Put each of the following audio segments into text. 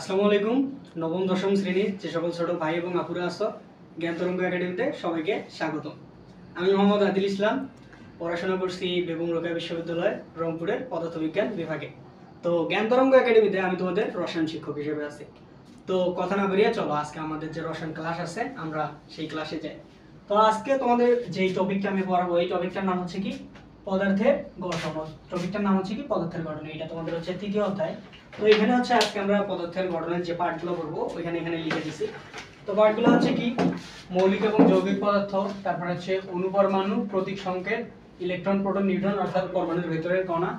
আসসালামু আলাইকুম। নবম দশম শ্রেণীর যে সকল ছোট ভাই এবং আপুরা আছো, জ্ঞান তরঙ্গ একাডেমিতে সবাইকে স্বাগত। আমি মোহাম্মদ আদিল ইসলাম, পড়াশোনা করছি বেগম রোকেয়া বিশ্ববিদ্যালয় রংপুরের পদার্থবিজ্ঞান বিভাগে। তো জ্ঞান তরঙ্গ একাডেমিতে আমি তোমাদের রসায়ন শিক্ষক হিসেবে আছি। তো কথা না বেরিয়ে চলো আজকে আমাদের যে রসায়ন ক্লাস আছে আমরা সেই ক্লাসে যাই। তো আজকে তোমাদের যেই টপিকটা আমি পড়াবো এই টপিকটার নাম হচ্ছে কি পদার্থের গঠন। টপিকটার নাম হচ্ছে কি পদার্থের গঠন। এটা তোমাদের হচ্ছে তৃতীয় অধ্যায়। তো এখানে হচ্ছে আজকে আমরা পদার্থের গঠনের যে পার্টগুলো পড়বো এখানে লিখে দিছি। তো পার্টগুলো হচ্ছে কি মৌলিক এবং যৌগিক পদার্থ, তারপর হচ্ছে অণুপরমাণু, প্রতীক সংকেত, ইলেকট্রন, প্রোটন, নিউট্রন অর্থাৎ পরমাণুর ভেতরের কণা,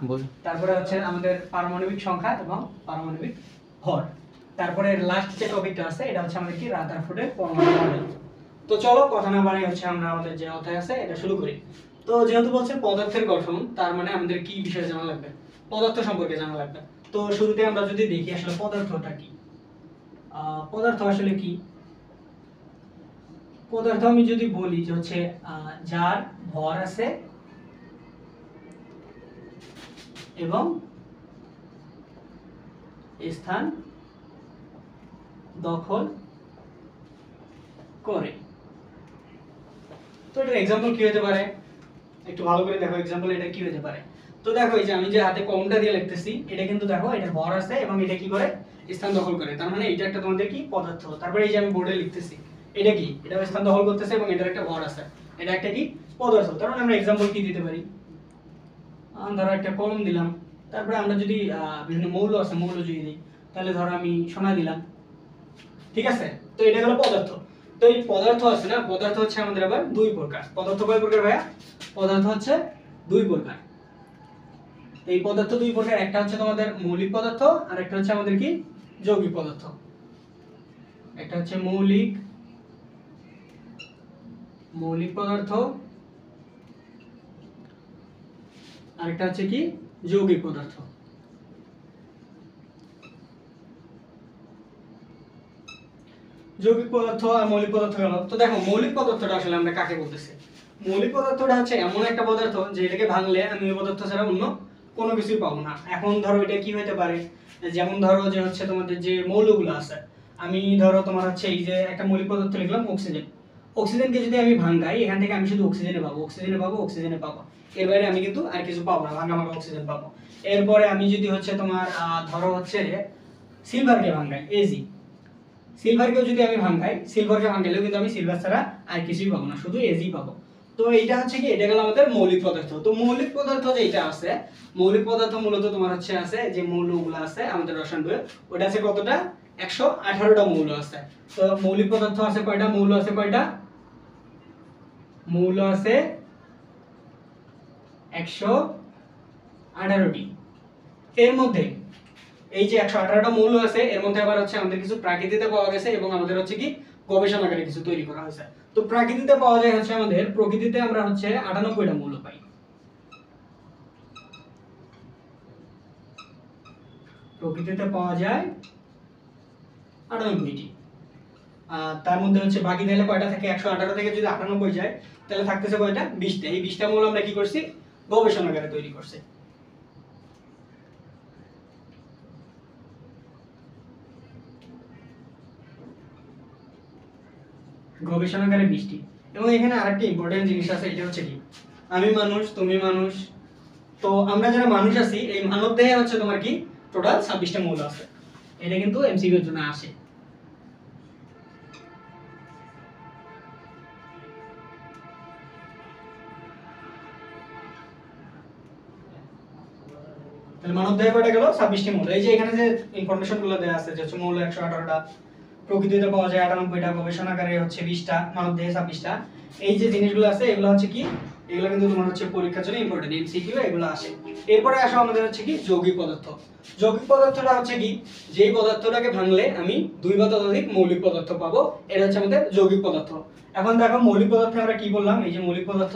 তারপরে হচ্ছে আমাদের পারমাণবিক সংখ্যা এবং পারমাণবিক ভর। তারপরে লাস্ট যে টপিকটা আছে এটা হচ্ছে আমাদের কি রাদারফোর্ডের পরমাণু মডেল। তো চলো কথা না বাড়িয়ে হচ্ছে আমরা আমাদের যে অধ্যায় আছে এটা শুরু করি। তো যেহেতু বলছে পদার্থের গঠন, তার মানে আমাদের কি বিষয় জানা লাগবে? পদার্থ সম্পর্কে জানা লাগবে। তো শুরুতে আমরা যদি দেখি আসলে পদার্থটা কি, পদার্থ আসলে কি। পদার্থ আমি যদি বলি যে হচ্ছে যার ভর আছে এবং স্থান দখল করে। তো এটার এক্সাম্পল কি হতে পারে একটু ভালো করে দেখো। এক্সাম্পল এটা কি হতে পারে? তো দেখো এই যে আমি যে হাতে কলমটা দিয়ে লিখতেছি এটা কিন্তু দেখো এটার ভর আছে এবং এটা কি করে স্থান দখল করে। তার মানে এটা একটা তোমাদের কি পদার্থ। তারপরে এই যে আমি বোর্ডে লিখতেছি এটা কি, এটা স্থান দখল করতেছে এবং এটার একটা ভর আছে, এটা একটা কি পদার্থ। তার মানে আমরা এক্সাম্পল কি দিতে পারি? ধরো একটা কলম দিলাম, তারপরে আমরা যদি বিভিন্ন মৌল আছে মৌল যদি দিই, তাহলে ধরো আমি সোনা দিলাম, ঠিক আছে? তো এটা হলো পদার্থ। তো এই পদার্থ আছে না, পদার্থ হচ্ছে আমাদের আবার দুই প্রকার। পদার্থ কয় প্রকার ভাইয়া? পদার্থ হচ্ছে দুই প্রকার। এই পদার্থ দুই প্রকার, একটা হচ্ছে তোমাদের মৌলিক পদার্থ আর একটা হচ্ছে আমাদের কি যৌগিক পদার্থ। একটা হচ্ছে মৌলিক পদার্থ আর একটা হচ্ছে কি যৌগিক পদার্থ। যৌগিক পদার্থ আর মৌলিক পদার্থ গেল। তো দেখো মৌলিক পদার্থটা আসলে আমরা কাকে বলতেছি? মৌলিক পদার্থটা হচ্ছে এমন একটা পদার্থ যে এটাকে ভাঙলে আমি ওই পদার্থ ছাড়া অন্য কোনো কিছুই পাবো না। এখন ধরো এটা কি হতে পারে, যেমন ধরো যে হচ্ছে তোমাদের যে মৌলগুলো আছে, আমি ধরো তোমার হচ্ছে এই যে একটা মৌলিক পদার্থ লিখলাম অক্সিজেন। অক্সিজেনকে যদি আমি ভাঙাই এখান থেকে আমি শুধু অক্সিজেনে পাবো। এর বাইরে আমি কিন্তু আর কিছু পাবো না, ভাঙা অক্সিজেন পাবো। এরপরে আমি যদি হচ্ছে তোমার ধরো হচ্ছে সিলভারকে ভাঙাই এজি, সিলভারকেও যদি আমি ভাঙাই, সিলভারকে ভাঙাইলেও কিন্তু আমি সিলভার ছাড়া আর কিছুই পাবো না, শুধু এজি পাবো। তো এইটা হচ্ছে কি, এটা গেল আমাদের মৌলিক পদার্থ। তো মৌলিক পদার্থ যেটা আছে, মৌলিক পদার্থ মূলত তোমার হচ্ছে আছে যে মৌলগুলো আছে আমাদের রসায়ন বইয়ে, ওটা আছে কতটা 118টা মৌল আছে। তো মৌলিক পদার্থ আছে কয়টা? মৌল আছে কয়টা? মৌল আছে 118টি। এর মধ্যে এই যে 118টা মৌল আছে এর মধ্যে আবার হচ্ছে আমাদের কিছু প্রাকৃতিতে পাওয়া গেছে এবং আমাদের হচ্ছে কি গবেষণাগারে কিছু তৈরি করা হয়েছে। তো প্রাকৃতিতে পাওয়া যায় হচ্ছে আমাদের, প্রকৃতিতে আমরা হচ্ছে 98টা মৌল পাই। প্রকৃতিতে পাওয়া যায় 98টি। তার মধ্যে হচ্ছে বাকি তাহলে কয়টা থাকে? 118 থেকে যদি 98 যায় তাহলে থাকতেছে কয়টা? 20টা। এই 20টা মৌল আমরা কি করছি? গবেষণাগারে তৈরি করছি। গবেষণাগারে 20টি। এবং এখানে আরেকটা ইম্পর্টেন্ট জিনিস আছে, এটা হচ্ছে কি আমি মানুষ, তুমি মানুষ, তো আমরা যারা মানুষ আছি এই মানব দেহে হচ্ছে তোমার কি টোটাল 26টা মৌল আছে। এটা কিন্তু এমসিকিউ এর জন্য আসে। তাহলে মানব দেহে কয়টা গেল? 26টি মৌল। এই যে এখানে যে ইনফরমেশন গুলো দেয়া আছে যে হচ্ছে মৌল 118টা, প্রকৃতিতে পাওয়া যায় 98টা, গবেষণাগারে হচ্ছে 20টা, মানব দেহে 26টা। এই যে জিনিসগুলো আছে এগুলো হচ্ছে কি, এগুলো কিন্তু তোমার হচ্ছে পরীক্ষার জন্য ইম্পর্টেন্ট, এমসিকিউ এগুলো আসে। এরপরে আসো আমাদের হচ্ছে কি যৌগিক পদার্থ। যৌগিক পদার্থটা হচ্ছে কি যেই পদার্থটাকে ভাঙলে আমি দুই বা ততোধিক মৌলিক পদার্থ পাবো, এটা হচ্ছে আমাদের যৌগিক পদার্থ। এখন দেখো মৌলিক পদার্থে আমরা কি বললাম, এই যে মৌলিক পদার্থ,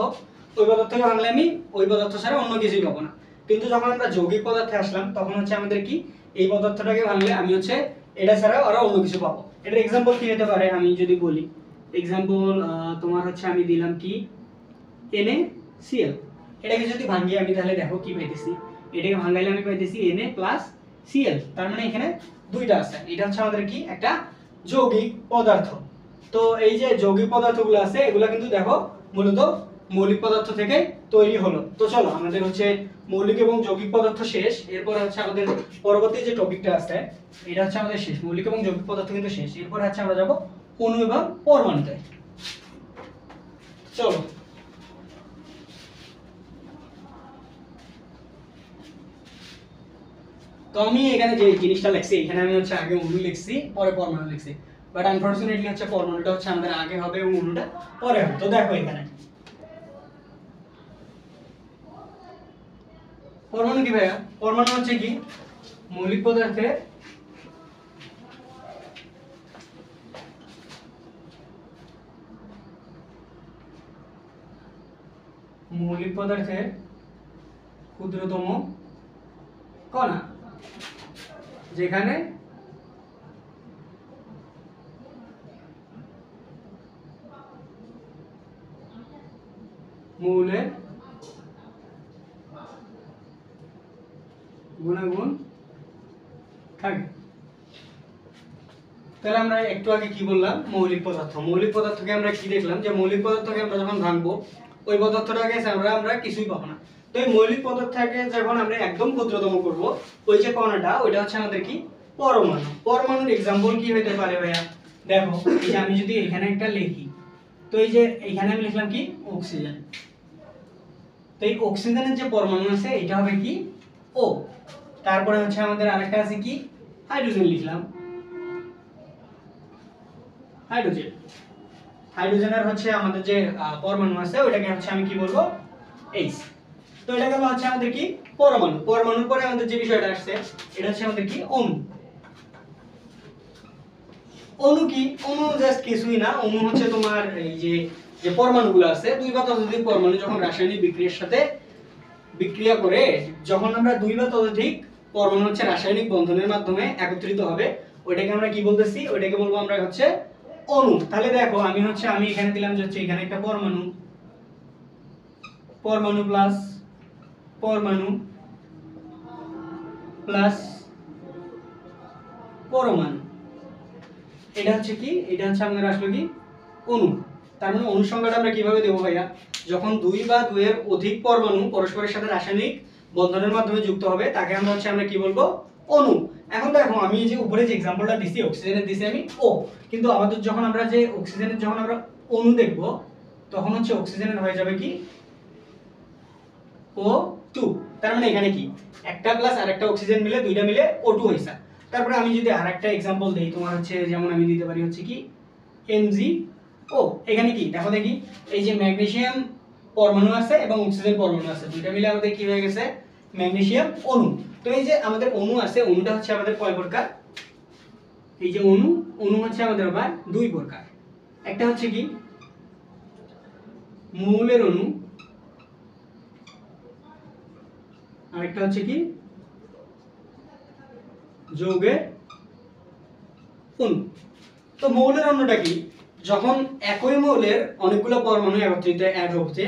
ওই পদার্থকে ভাঙলে আমি ওই পদার্থ ছাড়া অন্য কিছুই পাবো না। কিন্তু যখন আমরা যৌগিক পদার্থে আসলাম তখন হচ্ছে আমাদের কি এই পদার্থটাকে ভাঙলে আমি হচ্ছে এটা ছাড়া আরো অন্য কিছু পাবো। এটার এক্সাম্পল কি হতে পারে আমি যদি বলি? এক্সাম্পল তোমার হচ্ছে আমি দিলাম কি NaCl। এটাকে যদি ভাঙিয়ে আমি তাহলে দেখো কি পাইতেছি, এটাকে ভাঙাইলে আমি পাইতেছি Na+Cl। তার মানে এখানে দুইটা আছে, এটা হচ্ছে আমাদের কি একটা যৌগিক পদার্থ। তো এই যে যৌগিক পদার্থগুলো আছে এগুলো কিন্তু দেখো মূলত মৌলিক পদার্থ থেকে তৈরি হলো। তো চলো আমাদের হচ্ছে মৌলিক এবং যৌগিক পদার্থ শেষ, এরপর হচ্ছে আমাদের পরবর্তী যে টপিকটা আছে এটা হচ্ছে আমাদের শেষ, মৌলিক এবং যৌগিক পদার্থ কিন্তু শেষ, এরপর হচ্ছে আমরা যাব অণু এবং পরমাণুতে। চলো তো আমি এখানে যে জিনিসটা লিখছি এখানে আমি হচ্ছে আগে অণু লিখছি পরে পরমাণু লিখছি, বাট আনফরচুনেটলি হচ্ছে পরমাণুটা হচ্ছে আমাদের আগে হবে এবং অণুটা পরে হবে। তো দেখো এখানে পরমাণু কি ভাইয়া, পরমাণু হচ্ছে কি মৌলিক পদার্থের ক্ষুদ্রতম কণা, যেখানে মৌলের গুণাগুণ থাকে। তাহলে আমরা একটু আগে কি বললাম, মৌলিক পদার্থ। মৌলিক পদার্থকে আমরা কি দেখলাম যে মৌলিক পদার্থকে আমরা যখন ভাঙবো ওই পদার্থটাকে আমরা কিছুই পাবো না। তো এই মৌলিক পদার্থটাকে যখন আমরা একদম ক্ষুদ্রতম করব ওই যে কণাটা ওইটা হচ্ছে আমাদের কি পরমাণু। পরমাণুর एग्जांपल কি হতে পারে ভাইয়া, দেখো এই যে আমি যদি এখানে একটা লিখি, তো এই যে এখানে আমি লিখলাম কি অক্সিজেন, তো এই অক্সিজেনের যে পরমাণু আছে এটা হবে কি ও, তারপরে হচ্ছে আমাদের আরেকটা আছে কি হাইড্রোজেন লিখলাম, হাইড্রোজেন। হাইড্রোজেনের হচ্ছে আমাদের যে পরমাণু আছে ওটাকে হচ্ছে আমি কি বলবো H। তো এটা গেল হচ্ছে আমাদের কি পরমাণু। পরমাণুর পরে আমাদের যে বিষয়টা আসছে এটা হচ্ছে আমাদের কি অণু। অণু কি, অণু জাস্ট কিছুই না, অণু হচ্ছে তোমার এই যে যে পরমাণুগুলো আছে দুই বা ততোধিক পরমাণু যখন রাসায়নিক বিক্রিয়ার সাথে বিক্রিয়া করে যখন আমরা দুই বা ততোধিক পরমাণু হচ্ছে রাসায়নিক বন্ধনের মাধ্যমে একত্রিত হবে ওইটাকে আমরা কি বলতেছি, ওইটাকে বলবো আমরা হচ্ছে অণু। তাহলে দেখো আমি এখানে দিলাম যে হচ্ছে এখানে একটা পরমাণু, পরমাণু প্লাস পরমাণু প্লাস পরমাণু, এটা হচ্ছে কি, এটা হচ্ছে আমাদের আসলে কি অণু। তার মানে অণু সংখ্যাটা আমরা কিভাবে দেবো ভাইয়া, যখন দুই বা দুইয়ের অধিক পরমাণু পরস্পরের সাথে রাসায়নিক বন্ধনের মাধ্যমে যুক্ত হবে তাকে আমরা কি বলবো অণু। এখন দেখো আমি যে উপরে যে एग्जांपलটা দিছি অক্সিজেনের দিছি আমি ও, কিন্তু আমাদের যখন আমরা যে অক্সিজেনের যখন আমরা অণু দেখব তখন হচ্ছে অক্সিজেনের হয়ে যাবে কি O2। তার মানে এখানে কি একটা প্লাস আরেকটা অক্সিজেন মিলে দুইটা মিলে O2 হইছে। তারপরে আমি যদি আরেকটা एग्जांपल দেই তোমার হচ্ছে যেমন আমি দিতে পারি হচ্ছে কি MgO। এখানে কি দেখো দেখি এই যে ম্যাগনেসিয়াম পরমাণু আছে এবং অক্সিজেন পরমাণু আছে দুইটা মিলে আমাদের কি হয়ে গেছে ম্যাগনেসিয়াম অণু। তো এই যে আমাদের অণু আছে, অণুটা হচ্ছে আমাদের কয় প্রকার, এই যে অণু হচ্ছে আমাদের আবার দুই প্রকার। একটা হচ্ছে কি মৌলের অণু, আরেকটা হচ্ছে কি যৌগের অণু। তো মৌলের অণুটা কি, যখন একই মৌলের অনেকগুলো পরমাণু একত্রিত অ্যাড হচ্ছে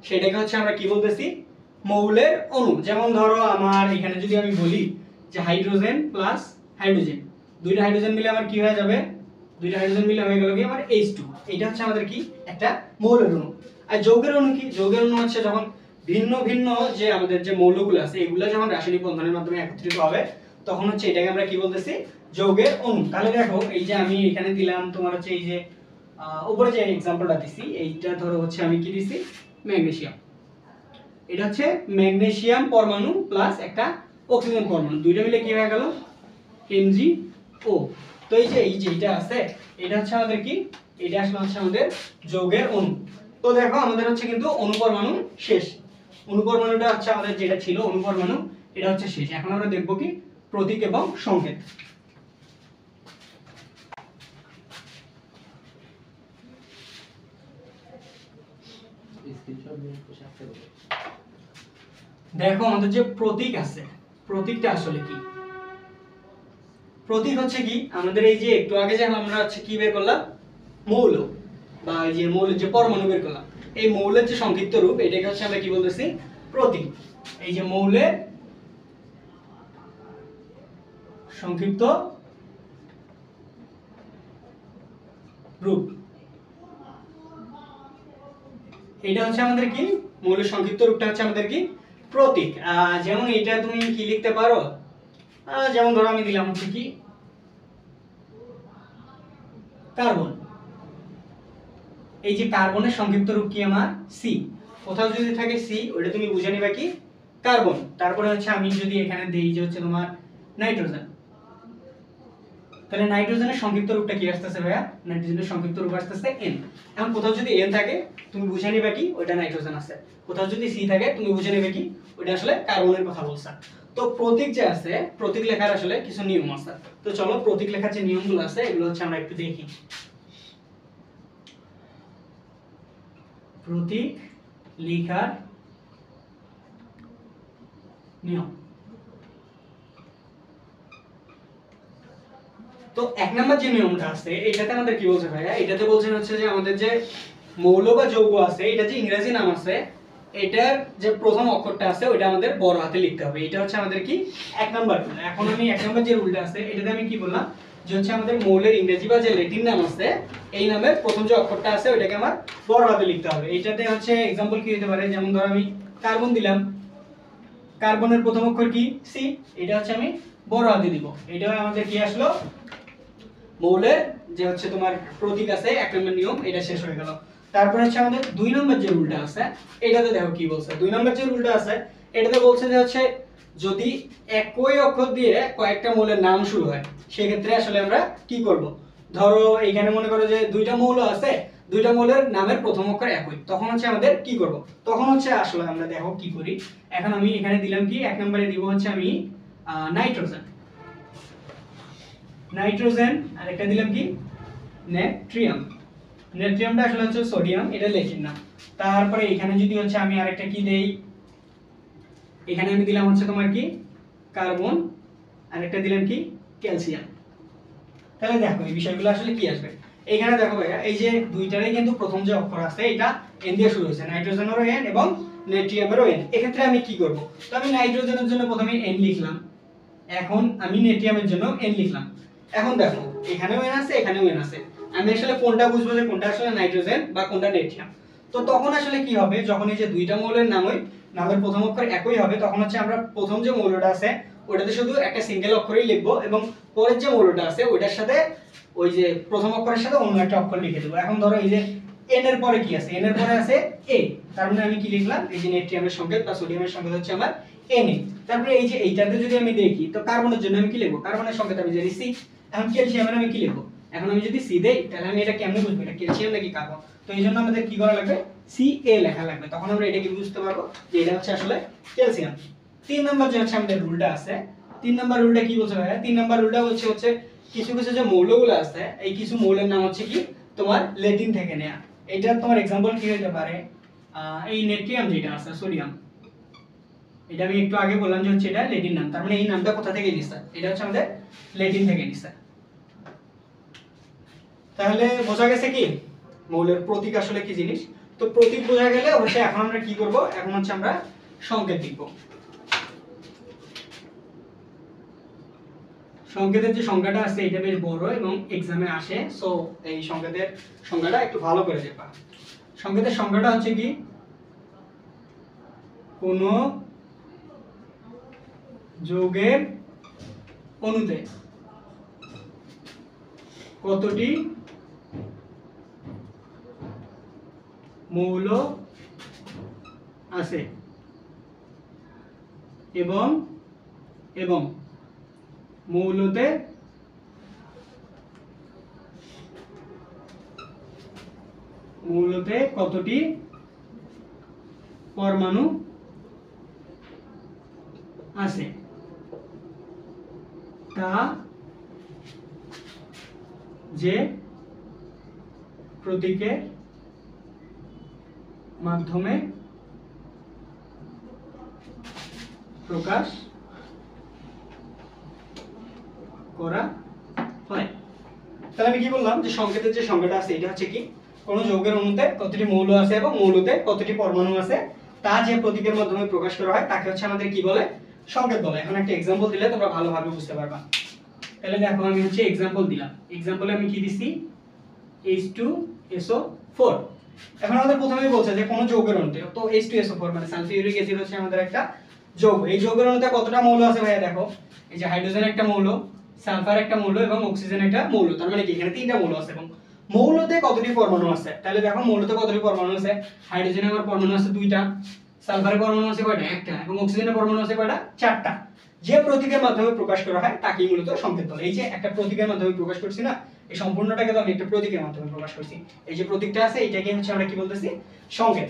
সেটাকে হচ্ছে আমরা কি বলতেছি মৌলের অণু। যেমন ধরো আমার এখানে যদি আমি বলি যে হাইড্রোজেন প্লাস হাইড্রোজেন, দুইটা হাইড্রোজেন মিলে আমার কি হয়ে যাবে, দুইটা হাইড্রোজেন মিলে হয়ে গেল কি আমার H2। এটা হচ্ছে আমাদের কি একটা মৌলের অণু। আর যৌগের অণু কি, যৌগের অণু হচ্ছে যখন ভিন্ন ভিন্ন যে আমাদের যে মৌলগুলো আছে এগুলো যখন রাসায়নিক বন্ধনের মাধ্যমে একত্রিত হবে তখন হচ্ছে এটাকে আমরা কি বলতেছি যৌগের অণু। তাহলে দেখো এই যে আমি এখানে দিলাম তোমার হচ্ছে এই যে উপরে যে एग्जांपलটা দিছি এইটা ধরো হচ্ছে আমি কি দিছি ম্যাগনেসিয়াম, এটা হচ্ছে ম্যাগনেসিয়াম পরমাণু প্লাস একটা অক্সিজেন পরমাণু দুইটা মিলে কি হয়ে গেল MgO। তো এই যে এটা আছে এটা হচ্ছে আমাদের কি, এটা আসলে হচ্ছে আমাদের যৌগের অণু। তো দেখো আমাদের হচ্ছে কিন্তু অণু পরমাণু শেষ, অণু পরমাণুটা হচ্ছে আমাদের যেটা ছিল অণু পরমাণু এটা হচ্ছে শেষ। এখন আমরা দেখব কি প্রতীক এবং সংকেত। দেখো আমাদের যে প্রতীক আছে প্রতীকটা আসলে কি, প্রতীক হচ্ছে কি আমাদের এই যে একটু আগে যে আমরা হচ্ছে কি বের করলাম মৌল বা এই যে মৌলের যে পরমাণু বের করলাম এই মৌলের যে সংক্ষিপ্ত রূপ এটাকে হচ্ছে আমরা কি বলতেছি প্রতীক। এই যে মৌলের সংক্ষিপ্ত রূপ। এটা হচ্ছে আমাদের কি মৌলের সংক্ষিপ্ত রূপটা হচ্ছে আমাদের কি প্রতীক। যেমন এটা তুমি কি লিখতে পারো, যেমন ধরো আমি দিলাম হচ্ছে কি কার্বন। এই যে কার্বনের সংক্ষিপ্ত রূপ কি আমার সি। কোথাও যদি থাকে সি ওটা তুমি বুঝে নিবা কি কার্বন। তারপরে হচ্ছে আমি যদি এখানে দেই যে হচ্ছে তোমার নাইট্রোজেন, তাহলে নাইট্রোজেনের সংক্ষিপ্ত রূপটা কি আসতেছে ভাইয়া? নাইট্রোজেনের সংক্ষিপ্ত রূপ আসতেছে এন। এখন কোথাও যদি এন থাকে তুমি বুঝে নিবে কি ওটা নাইট্রোজেন আছে, কোথাও যদি সি থাকে তুমি বুঝে নিবে কি ওটা আসলে কার্বনের কথা বলছে। তো প্রতীক যে আছে, প্রতীক লেখার আসলে কিছু নিয়ম আছে। তো চলো প্রতীক লেখার যে নিয়মগুলো আছে এগুলো হচ্ছে আমরা একটু দেখি। প্রতীক লেখার নিয়ম। তো এক নাম্বার যে নিয়মটা আছে এটাতে আমাদের কি বলছে ভাইয়া? এটাতে বলছেন হচ্ছে যে আমাদের যে মৌল বা যৌগ আছে এটা যে ইংরেজি নাম আছে এটার যে প্রথম অক্ষরটা আছে ওটা আমাদের বড় হাতে লিখতে হবে। এটা হচ্ছে আমাদের কি এক নাম্বার রুল। এখন আমি এক নাম্বার যে রুলটা আছে এটাতে আমি কি বললাম যে হচ্ছে আমাদের মৌলের ইংরেজি বা যে ল্যাটিন নাম আছে এই নামের প্রথম যে অক্ষরটা আছে ওটাকে আমার বড় হাতে লিখতে হবে। এইটাতে হচ্ছে एग्जांपल কি হতে পারে, যেমন ধর আমি কার্বন দিলাম, কার্বনের প্রথম অক্ষর কি সি, এটা হচ্ছে আমি বড় হাতে দিব। এটা আমাদের কি আসলো মৌলের যে হচ্ছে তোমার প্রতীক আছে এক নম্বর নিয়ম, এটা শেষ হয়ে গেল। তারপর হচ্ছে আমাদের দুই নম্বর যে রুলটা আছে এটাতে দেখো কি বলছে। দুই নম্বর যে রুলটা আছে এটাতে বলছে যে হচ্ছে যদি একই অক্ষর দিয়ে কয়েকটা মৌলের নাম শুরু হয় সেক্ষেত্রে আসলে আমরা কি করব। ধরো এখানে মনে করো যে দুইটা মৌল আছে, দুইটা মৌলের নামের প্রথম অক্ষর একই, তখন হচ্ছে আমাদের কি করব, তখন হচ্ছে আসলে আমরা দেখো কি করি। এখন আমি এখানে দিলাম কি এক নম্বরে দিব হচ্ছে আমি নাইট্রোজেন, নাইট্রোজেন, আর একটা দিলাম কি নেট্রিয়াম। নেট্রিয়ামটা আসলে হচ্ছে সোডিয়াম, এটা ল্যাটিন নাম। তারপরে এখানে যদি হচ্ছে আমি আরেকটা কি দেই, এখানে আমি দিলাম হচ্ছে তোমার কি কার্বন, আর একটা দিলাম কি ক্যালসিয়াম। তাহলে দেখো এই বিষয়গুলো আসলে কি আসবে। এখানে দেখো ভাইয়া এই যে দুইটারই কিন্তু প্রথম যে অক্ষর আছে এটা এন দিয়ে শুরু হয়েছে, নাইট্রোজেনেরও এন এবং নেট্রিয়ামেরও এন। এক্ষেত্রে আমি কি করব, তো আমি নাইট্রোজেনের জন্য প্রথমে এন লিখলাম, এখন আমি নেট্রিয়ামের জন্য এন লিখলাম। এখন দেখো এখানেও এন আছে এখানেও এন আছে, আমি আসলে কোনটা বুঝবো যে কোনটা আসলে নাইট্রোজেন বা কোনটা নেট্রিয়াম। তো তখন আসলে কি হবে, যখন এই যে দুইটা মৌলের নামের প্রথম অক্ষর একই হবে তখন হচ্ছে আমরা প্রথম যে মৌলটা আছে ওটাতে শুধু একটা সিঙ্গেল অক্ষরই লিখবো এবং পরের যে মৌলটা আছে ওইটার সাথে ওই যে প্রথম অক্ষরের সাথে অন্য একটা অক্ষর লিখে দেবো। এখন ধরো এই যে এন এর পরে কি আছে, এন এর পরে আছে এ, তার মানে আমি কি লিখলাম এই যে নেট্রিয়ামের সংকেত বা সোডিয়ামের সংকেত হচ্ছে আমার Na। তারপরে এই যে এইটাতে যদি আমি দেখি তো কার্বনের জন্য আমি কি লিখবো, কার্বনের সংকেত আমি জানি সি। এখন ক্যালসিয়ামের আমি কি লিখবো, এখন আমি যদি সি দেই তাহলে আমি এটা কেমনে বুঝবো এটা ক্যালসিয়াম নাকি কার্বন। তো এই জন্য আমাদের কি করা লাগবে, সি এ লেখা লাগবে, তখন আমরা এটা কি বুঝতে পারবো যে এটা হচ্ছে আসলে ক্যালসিয়াম। তিন নাম্বার যে হচ্ছে আমাদের রুলটা আছে, তিন নাম্বার রুলটা কি বলছে ভাইয়া? তিন নাম্বার রুলটা হচ্ছে কিছু কিছু যে মৌলগুলো আছে এই কিছু মৌলের নাম হচ্ছে কি তোমার ল্যাটিন থেকে নেয়া। এটা তোমার एग्जांपल কি হতে পারে, এই নেট্রিয়াম যেটা আছে সোডিয়াম, এটা আমি একটু আগে বললাম যে হচ্ছে এটা ল্যাটিন নাম, তার মানে এই নামটা কোথা থেকে নিছে, এটা হচ্ছে আমাদের ল্যাটিন থেকে নিছে। তাহলে বোঝা গেছে কি মৌলের প্রতীক আসলে কি জিনিস। তো প্রতীক বোঝা গেলে হচ্ছে এখন আমরা কি করব, এখন হচ্ছে আমরা সংকেত লিখব। সংকেতের যে সংখ্যাটা আছে এটা বেশ বড় এবং এক্সামে আসে, সো এই সংকেতের সংখ্যাটা একটু ভালো করে দেখবা। সংকেতের সংখ্যাটা হচ্ছে কি কোন যৌগের অণুতে কতটি মৌল আছে এবং এবং মৌলতে কতটি পরমাণু আছে তা যে প্রতীকের মাধ্যমে প্রকাশ করা হয়। তাহলে আমি কি বললাম যে সংকেতের যে সংখ্যাটা আছে এটা হচ্ছে কি কোন যৌগের অণুতে কতটি মৌল আছে এবং মৌলতে কতটি পরমাণু আছে তা যে প্রতীকের মাধ্যমে প্রকাশ করা হয় তাকে হচ্ছে আমাদের কি বলে, সংকেত বলে। এখন একটা एग्जांपल দিলে তোমরা ভালোভাবে বুঝতে পারবা। তাহলে দেখো আমি হচ্ছে एग्जांपल দিলাম, एग्जांपले আমি কি দিছি H2SO4। এখন আমাদের প্রথমেই বলছে যে কোন যৌগের অণুতে, তো H2SO4 মানে সালফিউরিক অ্যাসিড হচ্ছে আমাদের একটা যৌগ। এই যৌগের অণুতে কতটা মৌল আছে ভাইয়া দেখো, এই যে হাইড্রোজেন একটা মৌল, সালফার একটা মৌল এবং অক্সিজেন একটা মৌল, তার মানে কি এখানে তিনটা মৌল আছে। এবং মৌলতে কতটি পরমাণু আছে, তাহলে দেখো মৌলতে কতটি পরমাণু আছে, হাইড্রোজেনে আমার পরমাণু আছে দুইটা, সালফারের পরমাণু আছে কয়টা, একটা, এবং অক্সিজেনের পরমাণু আছে কয়টা, চারটা। যে প্রতীকের মাধ্যমে প্রকাশ করা হয় তাকেই মূলত সংকেত বলে। এই যে একটা প্রতীকের মাধ্যমে প্রকাশ করছি না, এই সম্পূর্ণটাকে তো আমি একটা প্রতীকের মাধ্যমে প্রকাশ করছি। এই যে প্রতীকটা আছে এটাকে হচ্ছে আমরা কি বলতেছি, সংকেত।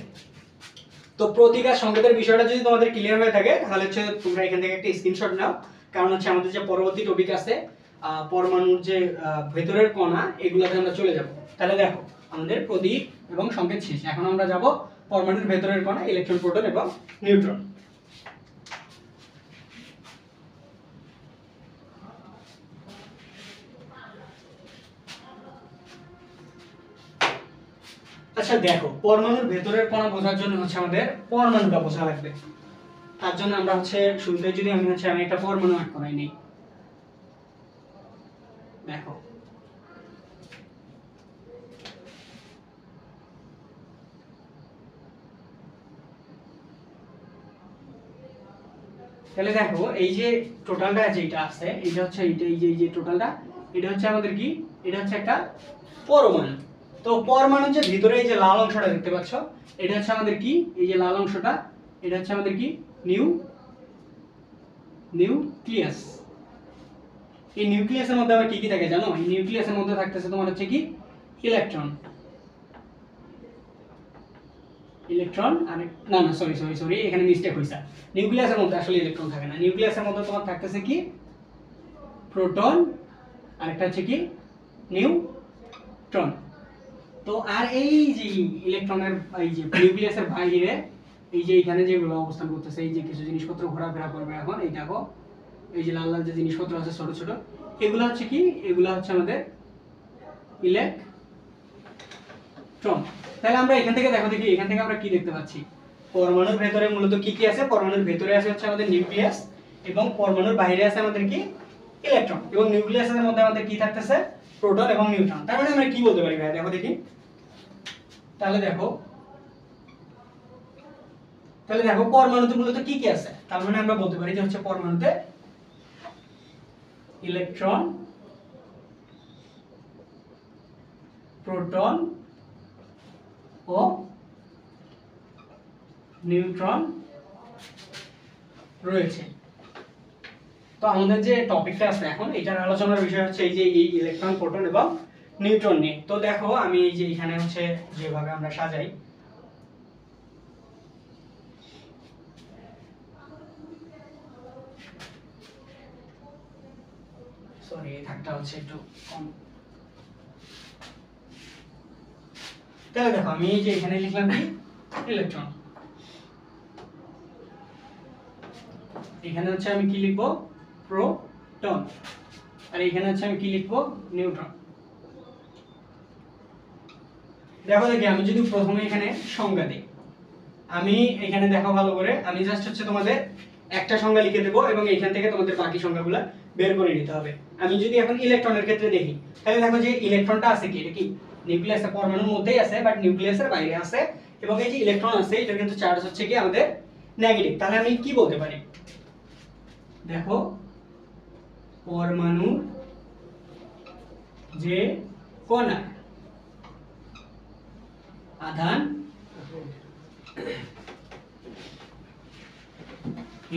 তো প্রতীক আর সংকেতের বিষয়টা যদি তোমাদের ক্লিয়ার হয়ে থাকে তাহলে হচ্ছে তোমরা এখান থেকে একটা স্ক্রিনশট নাও, কারণ হচ্ছে আমাদের যে পরবর্তী টপিক আছে পরমাণুর যে ভেতরের কণা, এগুলোতে আমরা চলে যাব। তাহলে দেখো আমাদের প্রতীক এবং সংকেত শেষ, এখন আমরা যাব পরমাণুর ভেতরের কণা, ইলেকট্রন, প্রোটন এবং নিউট্রন। আচ্ছা দেখো, পরমাণুর ভেতরের কণা বোঝার জন্য হচ্ছে আমাদের পরমাণুটা বোঝা লাগবে। তার জন্য আমরা হচ্ছে শুরুতে যদি আমি একটা পরমাণু আঁক করাই নেই, দেখো তাহলে দেখো এই যে টোটালটা যেটা আছে এটা হচ্ছে এই যে টোটালটা, এটা হচ্ছে আমাদের কি, এটা হচ্ছে একটা পরমাণু। তো পরমাণুর যে ভিতরে এই যে লাল অংশটা দেখতে পাচ্ছ, এটা হচ্ছে আমাদের কি, এই যে লাল অংশটা, এটা হচ্ছে আমাদের কি, নিউক্লিয়াস। এই নিউক্লিয়াসের মধ্যে আবার কি কি থাকে জানো, এই নিউক্লিয়াসের মধ্যে থাকতেছে তোমার হচ্ছে কি, ইলেকট্রন। আর না না সরি এখানে মিস্টেক হইছে, নিউক্লিয়াসের মধ্যে আসলে ইলেকট্রন থাকে না, নিউক্লিয়াসের মধ্যে তোমার থাকতেছে কি, প্রোটন, আর একটা হচ্ছে কি, নিউট্রন। তো আর এই যে ইলেকট্রনের এই যে নিউক্লিয়াসের বাইরে এই যে এখানে যেগুলো অবস্থান করতেছে, এই যে কিছু জিনিসপত্র ঘোরাফেরা করবে, এখন এই দেখো এই যে লাল লাল যে জিনিসপত্র আছে ছোট ছোট, এগুলো হচ্ছে কি, এগুলো হচ্ছে আমাদের ইলেকট্রন। তাহলে আমরা এখান থেকে দেখো দেখি, এখান থেকে আমরা কি দেখতে পাচ্ছি, পরমাণুর ভেতরে মূলত কি কি আছে, পরমাণুর ভেতরে আছে হচ্ছে আমাদের নিউক্লিয়াস, এবং পরমাণুর বাইরে আছে আমাদের কি, ইলেকট্রন, এবং নিউক্লিয়াসের মধ্যে আমাদের কি থাকতেছে, প্রোটন এবং নিউট্রন। তার মানে আমরা কি বলতে পারি ভাই, দেখো দেখি, তাহলে দেখো পরমাণুতে মূলত কি কি আছে, তার মানে আমরা বলতে পারি যে হচ্ছে পরমাণুতে ইলেকট্রন, প্রোটন ও নিউট্রন রয়েছে। তো আমাদের যে টপিকটা আছে এখন, এটার আলোচনার বিষয় হচ্ছে এই যে এই ইলেকট্রন, প্রোটন এবং নিউট্রন নিয়ে। তো দেখো আমি এই যে এখানে হচ্ছে যেভাবে আমরা সাজাই, সরি এই থাকটা হচ্ছে একটু কম। তাহলে দেখো আমি এই যে এখানে লিখলাম কি, ইলেকট্রন, এখানে হচ্ছে আমি কি লিখবো, প্রোটন, আর এখানে হচ্ছে আমি কি লিখবো, নিউট্রন। দেখো দেখি আমি যদি প্রথমে এখানে সংজ্ঞা দিই, আমি এখানে দেখো ভালো করে, আমি জাস্ট হচ্ছে তোমাদের একটা সংজ্ঞা লিখে দেবো এবং এখান থেকে তোমাদের বাকি সংজ্ঞাগুলো বের করে নিতে হবে। আমি যদি এখন ইলেকট্রনের ক্ষেত্রে দেখি, তাহলে দেখো যে ইলেকট্রনটা আছে কি, এটা কি নিউক্লিয়াসের পরমাণুর মধ্যেই আছে, বাট নিউক্লিয়াসের বাইরে আছে, এবং এই যে ইলেকট্রন আছে এটা কিন্তু চার্জ হচ্ছে কি আমাদের নেগেটিভ। তাহলে আমি কি বলতে পারি, দেখো পরমাণু যে কণা আধান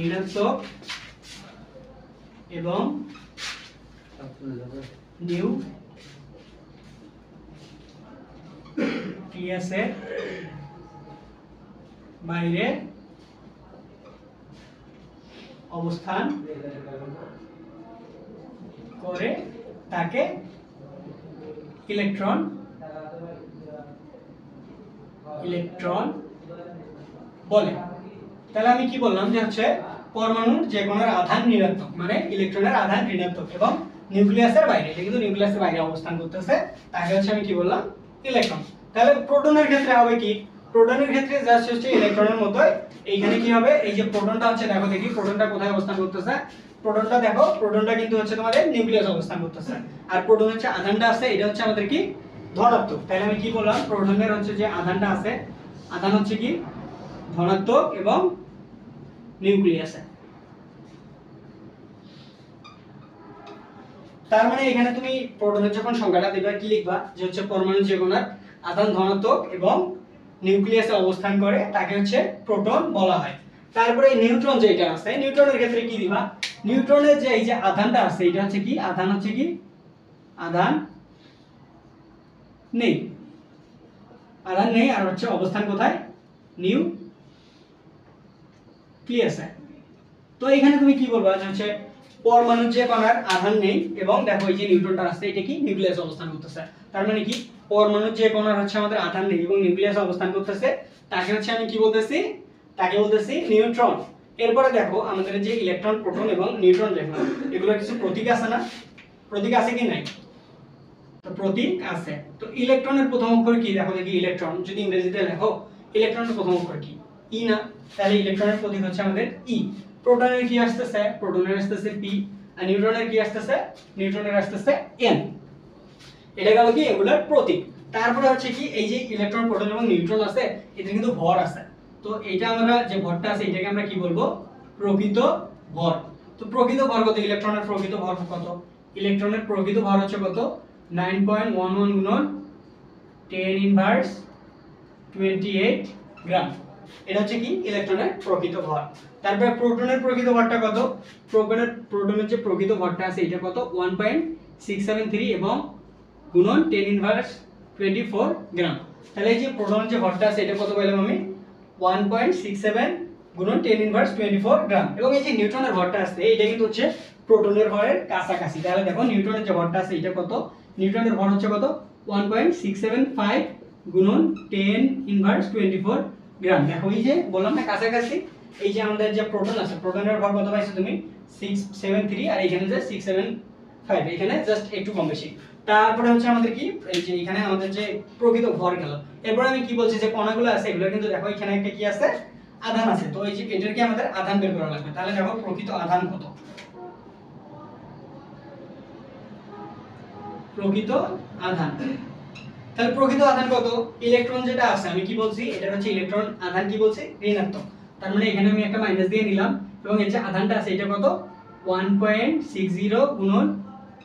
ঋণাত্মক এবং নিউক্লিয়াসের বাইরে অবস্থান করে তাকে ইলেকট্রন বলে। তাহলে আমি কি বললাম যে হচ্ছে পরমাণুর যে কোনো আধান ঋণাত্মক, মানে ইলেকট্রনের আধান ঋণাত্মক এবং নিউক্লিয়াসের বাইরে, এটা কিন্তু নিউক্লিয়াসের বাইরে অবস্থান করতেছে, তাকে হচ্ছে আমি কি বললাম, ইলেকট্রন। তাহলে প্রোটনের ক্ষেত্রে হবে কি, প্রোটনের ক্ষেত্রে জাস্ট হচ্ছে ইলেকট্রনের মতোই, এইখানে কি হবে, এই যে প্রোটনটা হচ্ছে দেখো দেখি প্রোটনটা কোথায় অবস্থান করতেছে, প্রোটনটা দেখো, প্রোটনটা কিন্তু হচ্ছে তোমাদের নিউক্লিয়াস অবস্থান করতেছে, আর প্রোটন হচ্ছে আধানটা আছে, এটা হচ্ছে আমাদের কি ধনাত্মক। তাহলে আমি কি বললাম, প্রোটনের হচ্ছে যে আধানটা আছে, আধান হচ্ছে কি ধনাত্মক এবং নিউক্লিয়াসে। তার মানে এখানে তুমি প্রোটনের যখন সংখ্যাটা দিবা কি লিখবা, যে হচ্ছে পরমাণু যে কণার আধান ধনাত্মক এবং নিউক্লিয়াসে অবস্থান করে তাকে হচ্ছে প্রোটন বলা হয়। তারপরে নিউট্রন যেটা আছে, নিউট্রনের ক্ষেত্রে কি দিবা, নিউট্রনের যে এই যে আধানটা আছে এটা হচ্ছে কি, আধান হচ্ছে কি, আধান নেই, আধান নেই, আর হচ্ছে অবস্থান কোথায়, নিউক্লিয়াসে। তো এখানে তুমি কি বলবা, যে হচ্ছে পরমাণুর যে কণার আধান নেই এবং দেখো এই যে নিউট্রনটা আছে এটা কি নিউক্লিয়াসে অবস্থান করতেছে। তার মানে কি পরমাণুর যে কণার হচ্ছে আমাদের আধান নেই এবং নিউক্লিয়াসে অবস্থান করতেছে তাকে হচ্ছে আমি কি বলতেছি, তাকে বলতেছি নিউট্রন। এরপরে দেখো আমাদের যে ইলেকট্রন, প্রোটন এবং নিউট্রন যেগুলো, এগুলোর কিছু প্রতীক আছে না, প্রতীক আছে কি নাই, তো প্রতীক আছে। তো ইলেকট্রনের প্রথম অক্ষর কি, দেখো দেখি ইলেকট্রন যদি ইংরেজিতে লেখো ইলেকট্রনের প্রথম অক্ষর কি, ই না, তাহলে ইলেকট্রনের প্রতীক হচ্ছে আমাদের ই। প্রোটনের কি আসতেছে, প্রোটনের আসতেছে পি, আর নিউট্রনের কি আসতেছে, নিউট্রনের আসতেছে এন। এটা গেল কি এগুলোর প্রতীক। তারপরে হচ্ছে কি এই যে ইলেকট্রন, প্রোটন এবং নিউট্রন আছে এদের কিন্তু ভর আছে। তো এটা আমরা যে ভরটা আছে এটাকে আমরা কি বলবো, প্রকৃত ভর। তো প্রকৃত ভর কত, ইলেকট্রনের প্রকৃত ভর কত, ইলেকট্রনের প্রকৃত ভর হচ্ছে কত 9.11 গুণন 10 ইনভার্স 28 গ্রাম। এটা হচ্ছে কি ইলেকট্রনের প্রকৃত ভর। তারপরে প্রোটনের প্রকৃত ভরটা কত, প্রোটনের যে প্রকৃত ভরটা আছে এটা কত 1.673 এবং গুণন 10 ইনভার্স 24 গ্রাম। তাহলে এই যে প্রোটনের যে ভরটা আছে এটা কত পেলাম আমি 1.67 গুণন 10 ইনভার্স 24 গ্রাম। এবং এই যে নিউট্রনের ভরটা আছে এটা কিন্তু হচ্ছে প্রোটনের ভরের কাছাকাছি। তাহলে দেখো নিউট্রনের যে ভরটা আছে এটা কত, নিউট্রনের ভর হচ্ছে কত 1.675 গুণন 10 ইনভার্স 24 গ্রাম। দেখো এই যে বললাম না কাছাকাছি। এই যে আমাদের যে প্রোটন আছে প্রোটনের ভর কত পাইছো তুমি 673, আর এখানে যে 675, এখানে জাস্ট একটু কম বেশি। তারপরে হচ্ছে আমাদের কি এই যে এখানে আমাদের যে প্রকৃত ভর গেল। এরপর আমি কি বলছি যে কণাগুলো আছে এগুলো কিন্তু দেখো এখানে একটা কি আছে, আধান আছে। তো এই যে এটার কি আমাদের আধান বের করা লাগবে। তাহলে দেখো প্রকৃত আধান কত, প্রকৃত আধান, তাহলে প্রকৃত আধান কত, ইলেকট্রন যেটা আছে আমি কি বলছি এটা হচ্ছে ইলেকট্রন আধান কি বলছি ঋণাত্মক। তার মানে এখানে আমি একটা মাইনাস দিয়ে নিলাম এবং এই যে আধানটা আছে এটা কত 1.60 গুণন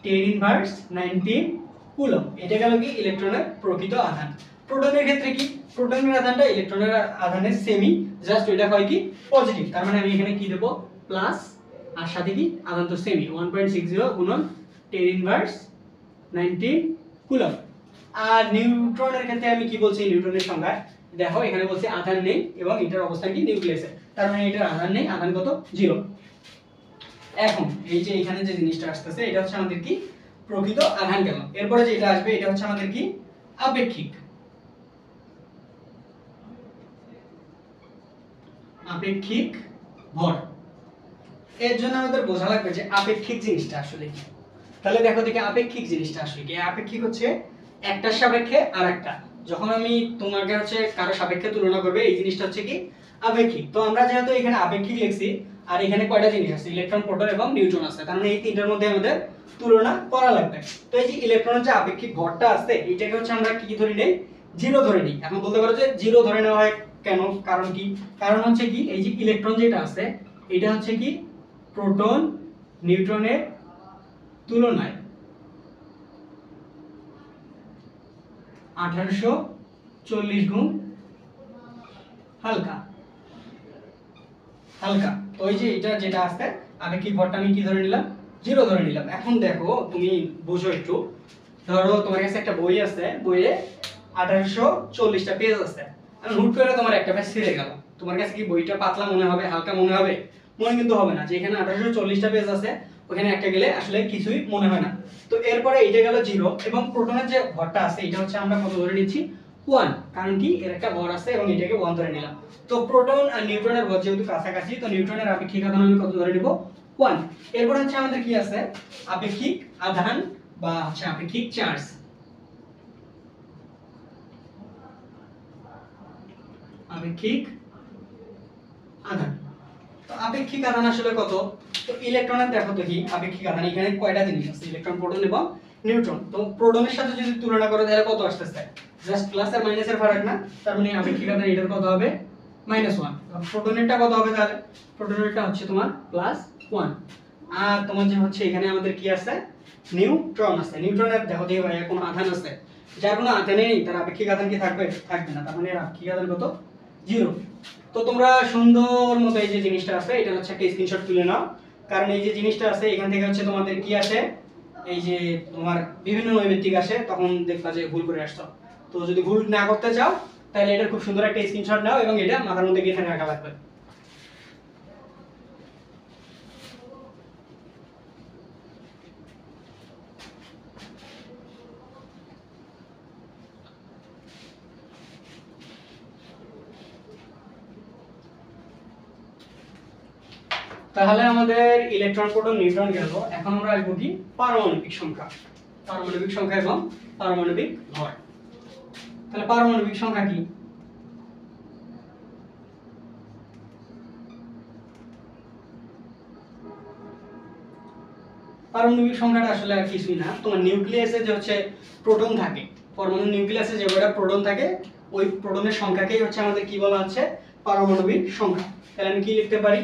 10 ইনভার্স 19 কুলম্ব। এটা গেল কি ইলেকট্রনের প্রকৃত আধান। প্রোটনের ক্ষেত্রে কি, প্রোটনের আধানটা ইলেকট্রনের আধানের সেমি, জাস্ট ওইটা হয় কি পজিটিভ। তার মানে আমি এখানে কি দেব প্লাস, আর সাথে কি আধান তো সেমি 1.60 গুণন 10 ইনভার্স 19 কুলম্ব। আর নিউট্রনের ক্ষেত্রে আমি কি বলছি, নিউট্রনের সংজ্ঞা দেখো এখানে বলছি আধান নেই এবং এটার অবস্থান কি নিউক্লিয়াসে। তার মানে এটার আধান নেই, আধান কত 0। এখন এই যে এখানে যে জিনিসটা আসতেছে এটা হচ্ছে আমাদের কি প্রকৃত আধান গেল। এরপরে যেটা আসবে এটা হচ্ছে আমাদের কি আপেক্ষিক, আপেক্ষিক ভর। এর জন্য আমাদের বোঝা লাগবে যে আপেক্ষিক জিনিসটা আসলে কি। তাহলে দেখো দেখি আপেক্ষিক জিনিসটা আসলে কি। আপেক্ষিক হচ্ছে একটার সাপেক্ষে আরেকটা, যখন আমি তোমাকে হচ্ছে কারো সাপেক্ষে তুলনা করবে এই জিনিসটা হচ্ছে কি আপেক্ষিক। তো আমরা যেহেতু এখানে আপেক্ষিক লিখছি আর এখানে কয়টা জিনিস আছে ইলেকট্রন, প্রোটন এবং নিউট্রন আছে, তার মানে এই তিনটার মধ্যে আমাদের তুলনা করা লাগবে। তো এই যে ইলেকট্রনের যে আপেক্ষিক ভরটা আছে এটাকে হচ্ছে আমরা কি ধরে নেই 0 ধরে নিই। এখন বলতে পারো যে 0 ধরে নেওয়া হয় কেন, কারণ কি, কারণ হচ্ছে কি এই যে ইলেকট্রন যেটা আছে এটা হচ্ছে কি প্রোটন নিউট্রনের তুলনায় 1840 গুণ হালকা, হালকা। তো এই যে এটা যেটা আছে আপেক্ষিক ভরটা আমি কি ধরে নিলাম 0 ধরে নিলাম। এখন দেখো তুমি বুঝো একটু, ধরো তোমার কাছে একটা বই আছে, বইয়ে 1840টা পেজ আছে, আর হুট করে তোমার একটা পেজ ছিঁড়ে গেল, তোমার কাছে কি বইটা পাতলা মনে হবে, হালকা মনে হবে? মনে কিন্তু হবে না। যে এখানে 1840টা পেজ আছে ওখানে একটা গেলে আসলে কিছুই মনে হয় না। তো এরপরে এটা গেল 0 এবং প্রোটনের যে ভরটা আছে এটা হচ্ছে আমরা কত ধরে নিচ্ছি 1, কারণ কি এর একটা ভর আছে এবং এটাকে 1 ধরে নিলাম। তো প্রোটন আর নিউট্রনের ভর যেহেতু কাছাকাছি, তো নিউট্রনের আপেক্ষিক আধান আমি কত ধরে নিব 1। এরপর হচ্ছে আমাদের কি আছে আপেক্ষিক আধান বা হচ্ছে আপেক্ষিক চার্জ। আপেক্ষিক আধান, তো আপেক্ষিক আধান আসলে কত, তো ইলেকট্রনের দেখো দেখি আপেক্ষিক আধান এখানে কয়টা জিনিস আছে ইলেকট্রন, প্রোটন এবং নিউট্রন। তো প্রোটনের সাথে যদি তুলনা করো তাহলে কত আসতেছে? জাস্ট প্লাস আর মাইনাসের ফারাক না, তার মানে আপেক্ষিক আধান এটার কত হবে? -1। প্রোটনেরটা কত হবে তাহলে? প্রোটনেরটা হচ্ছে তোমার +1। আর তোমার যে হচ্ছে এখানে আমাদের কি আছে? নিউট্রন আছে। নিউট্রনের দেখো যে ভাই কোনো আধান আছে, যার কোনো আধান নেই তার আপেক্ষিক আধান কি থাকবে? থাকবে না, তার মানে এর আপেক্ষিক আধান কত? 0। তো তোমরা সুন্দর মতো এই যে জিনিসটা আছে এটা হচ্ছে একটা স্ক্রিনশট তুলে নাও, কারণ এই যে জিনিসটা আছে এখান থেকে হচ্ছে তোমাদের কি আসে, এই যে তোমার বিভিন্ন নৈমিত্তিক আসে, তখন দেখবা যে ভুল করে আসছো। তো যদি ভুল না করতে চাও তাহলে এটা খুব সুন্দর একটা স্ক্রিনশট নাও এবং এটা মাথার মধ্যে গেঁথে রাখা লাগবে। তাহলে আমাদের ইলেকট্রন, প্রোটন, নিউট্রন গেল। এখন আমরা আসবো কি? পারমাণবিক সংখ্যা। পারমাণবিক সংখ্যা এবং পারমাণবিক ভর। তাহলে পারমাণবিক সংখ্যা কি? পারমাণবিক সংখ্যাটা আসলে আর কিছুই না, তোমার নিউক্লিয়াসে যে হচ্ছে প্রোটন থাকে, পরমাণু নিউক্লিয়াসে যে কয়টা প্রোটন থাকে ওই প্রোটনের সংখ্যাকেই হচ্ছে আমাদের কি বলা হচ্ছে? পারমাণবিক সংখ্যা। তাহলে আমি কি লিখতে পারি?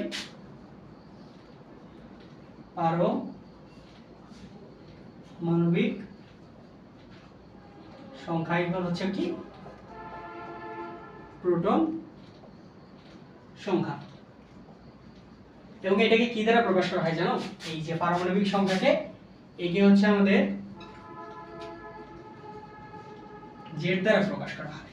পারমাণবিক সংখ্যা ইকুয়াল হচ্ছে কি? প্রোটন সংখ্যা। এবং এটাকে কি দ্বারা প্রকাশ করা হয় জানো? এই যে পারমাণবিক সংখ্যাকে একে হচ্ছে আমাদের জেড দ্বারা প্রকাশ করা হয়।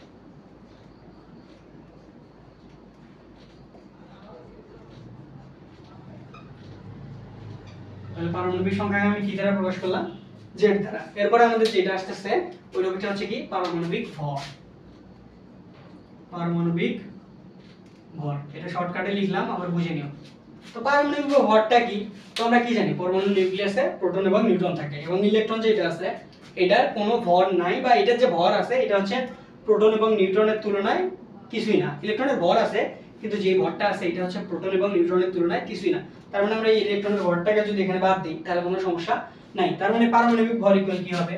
তাহলে পারমাণবিক সংখ্যাকে আমি কি দ্বারা প্রকাশ করলাম? জেড দ্বারা। এরপরে আমাদের যেটা আসতেছে ওই রকমটা হচ্ছে কি? পারমাণবিক ভর। পারমাণবিক ভর, এটা শর্টকাটে লিখলাম, আবার বুঝে নিও। তো পারমাণবিক ভরটা কি? তো আমরা কি জানি? পরমাণু নিউক্লিয়াসে প্রোটন এবং নিউট্রন থাকে এবং ইলেকট্রন যেটা আছে এটার কোনো ভর নাই, বা এটার যে ভর আছে এটা হচ্ছে প্রোটন এবং নিউট্রনের তুলনায় কিছুই না। ইলেকট্রনের ভর আছে কিন্তু যে ভরটা আছে এটা হচ্ছে প্রোটন এবং নিউট্রনের তুলনায় কিছুই না। তার মানে আমরা এই ইলেকট্রনের ভরটাকে যদি এখানে বাদ দিই তাহলে কোনো সমস্যা নাই। তার মানে পারমাণবিক ভর ইকুয়াল কি হবে?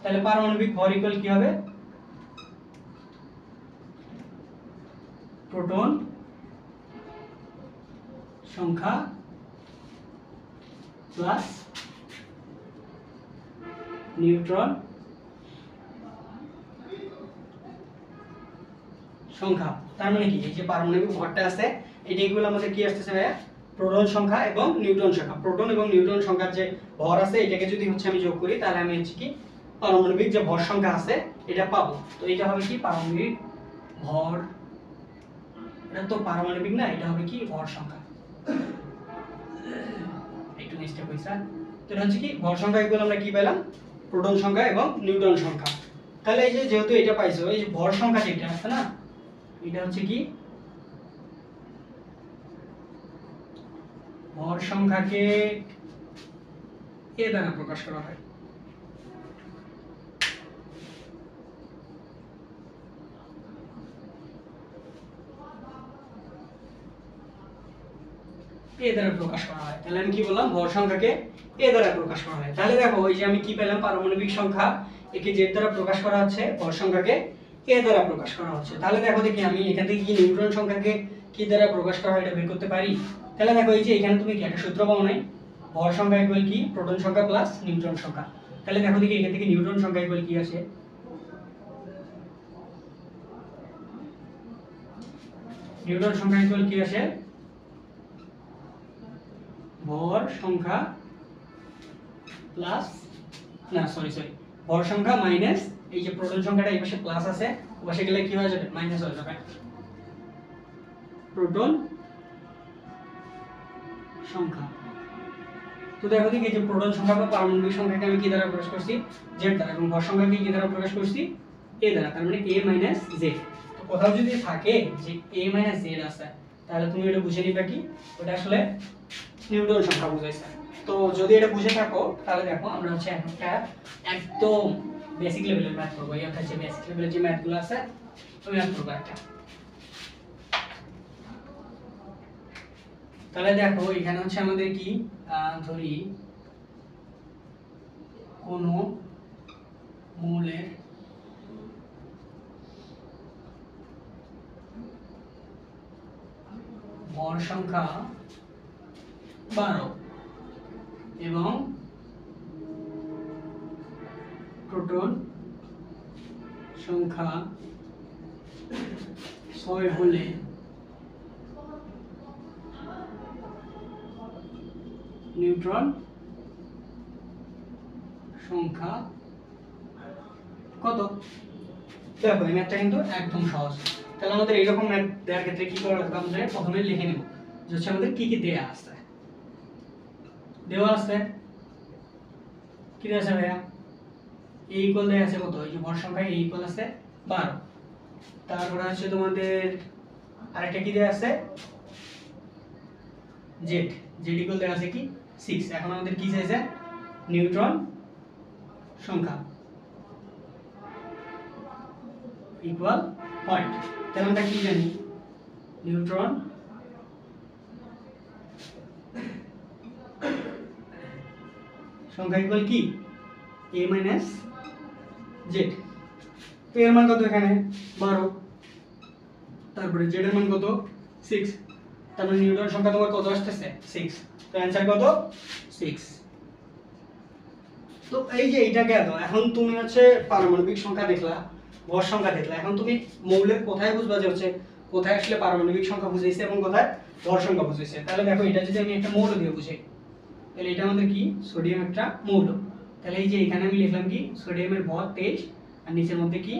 তাহলে পারমাণবিক ভর ইকুয়াল কি হবে? প্রোটন সংখ্যা প্লাস নিউট্রন সংখ্যা। তার মানে কি? এই যে পারমাণবিক ভরটা আছে এটা এগুলো আমাদের কি আসতেছে ভাইয়া? প্রোটন সংখ্যা এবং নিউট্রন সংখ্যা। প্রোটন এবং নিউট্রন সংখ্যার যে ভর আছে এটাকে যদি হচ্ছে আমি যোগ করি তাহলে আমি হচ্ছে কি পারমাণবিক যে ভর সংখ্যা আছে এটা পাবো। তো এটা হবে কি? পারমাণবিক ভর। এটা তো পারমাণবিক না, এটা হবে কি? ভর সংখ্যা। একটু মিস্টেক হইছে। তো এটা হচ্ছে কি? ভর সংখ্যা এগুলো আমরা কি পেলাম? প্রোটন সংখ্যা এবং নিউট্রন সংখ্যা। তাহলে এই যে যেহেতু এটা পাইছো, এই যে ভর সংখ্যা যেটা আছে না এটা হচ্ছে কি? ভর সংখ্যাকে এ দ্বারা প্রকাশ করা হয়। এ দ্বারা প্রকাশ করা হয়। তাহলে আমি কি বললাম? ভর সংখ্যাকে এ দ্বারা প্রকাশ করা হয়। তাহলে দেখো এই যে আমি কি পেলাম? পারমাণবিক সংখ্যা একে জেড দ্বারা প্রকাশ করা হচ্ছে, ভর সংখ্যাকে এ দ্বারা প্রকাশ করা হচ্ছে। তাহলে দেখো দেখি আমি এখান থেকে কি নিউট্রন সংখ্যাকে কি দ্বারা প্রকাশ করা হয় এটা বের করতে পারি? তাহলে দেখো এই যে এখানে তুমি কি একটা সূত্র পাও নাই? ভর সংখ্যা ইকুয়াল কি? প্রোটন সংখ্যা প্লাস নিউট্রন সংখ্যা। তাহলে দেখো দেখি এখান থেকে নিউট্রন সংখ্যা ইকুয়াল কি আসে? নিউট্রন সংখ্যা ইকুয়াল কি আসে? ভর সংখ্যা প্লাস, না সরি ভর সংখ্যা মাইনাস এই যে প্রোটন সংখ্যাটা এই পাশে প্লাস আছে ওই পাশে গেলে কি হয়ে যাবে? মাইনাস হয়ে যাবে। প্রোটন সংখ্যা। তো দেখো দেখি এই যে প্রোটন সংখ্যা বা পারমাণবিক সংখ্যাকে আমি কি দ্বারা প্রকাশ করছি? জেড দ্বারা। এবং ভর সংখ্যাকে কি দ্বারা প্রকাশ করছি? এ দ্বারা। তার মানে a মাইনাস জেড। তো কোথাও যদি থাকে যে a মাইনাস জেড আছে তাহলে তুমি এটা বুঝে নিবা কি ওটা আসলে নিউটন সংখ্যা বুঝাইছে। তো যদি এটা বুঝে থাকো তাহলে দেখো আমরা হচ্ছে একটা একদম বেসিক লেভেলের ম্যাথ করব। এই অর্থাৎ যে বেসিক লেভেলের যে ম্যাথগুলো আছে ওই ম্যাথ করব একটা। তাহলে দেখো এখানে হচ্ছে আমাদের কি ধরি কোনো মৌলের ভর সংখ্যা 12 এবং প্রোটন সংখ্যা 6 হলে নিউট্রন সংখ্যা কত? দেখো এই ম্যাথটা কিন্তু একদম সহজ। তাহলে আমাদের এইরকম ম্যাথ দেওয়ার ক্ষেত্রে কি করা লাগবে? আমরা প্রথমে লিখে নেব যে হচ্ছে আমাদের কি কি দেয়া আছে। দেওয়া আছে কি দেওয়া আছে ভাইয়া? a ইকুয়াল দেয়া আছে কত? এই যে ভর সংখ্যা a ইকুয়াল আছে 12। তারপরে আছে তোমাদের আরেকটা কি দেয়া আছে? z ইকুয়াল দেয়া আছে কি 6। এখন আমাদের কি চাইছে? নিউট্রন সংখ্যা ইকুয়াল পয়েন্ট। তাহলে আমরা কি জানি? নিউট্রন সংখ্যা ইকুয়াল কি a মাইনাস z। তো এর মান কত এখানে? 12। তারপরে z এর মান কত? 6। তারপরে নিউটন সংখ্যা তোমার কত আসতেছে? 6। তো অ্যানসার কত? 6। তো এই যে এটা গেল। এখন তুমি হচ্ছে পারমাণবিক সংখ্যা দেখলা, ভর সংখ্যা দেখলা। এখন তুমি মৌলের কোথায় বুঝবা যে হচ্ছে কোথায় আসলে পারমাণবিক সংখ্যা বুঝাইছে এবং কোথায় ভর সংখ্যা বুঝাইছে। তাহলে দেখো এটা যদি আমি একটা মৌল দিয়ে বুঝাই, তাহলে এটা আমাদের কি? সোডিয়াম একটা মৌল। তাহলে এই যে এখানে আমি লিখলাম কি সোডিয়ামের ভর 23 আর নিচের মধ্যে কি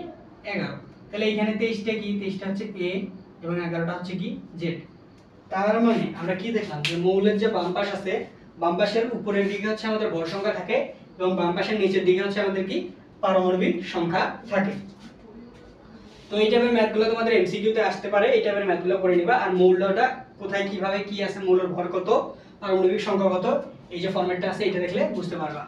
11। তাহলে এখানে 23টা কি? 23টা হচ্ছে a এবং 11টা হচ্ছে কি z। তার মানে আমরা কি দেখলাম যে মৌলের যে বাম পাশ আছে, বাম পাশের উপরের দিকে হচ্ছে আমাদের ভর সংখ্যা থাকে এবং বাম পাশের নিচের দিকে হচ্ছে আমাদের কি পারমাণবিক সংখ্যা থাকে। তো এই টাইপের ম্যাথগুলো তোমাদের এমসিকিউ তে আসতে পারে। এই টাইপের ম্যাথগুলো করে নিবা। আর মৌলটা কোথায় কিভাবে কি আছে, মৌলের ভর কত, পারমাণবিক সংখ্যা কত, এই যে ফরম্যাটটা আছে এটা দেখলে বুঝতে পারবা।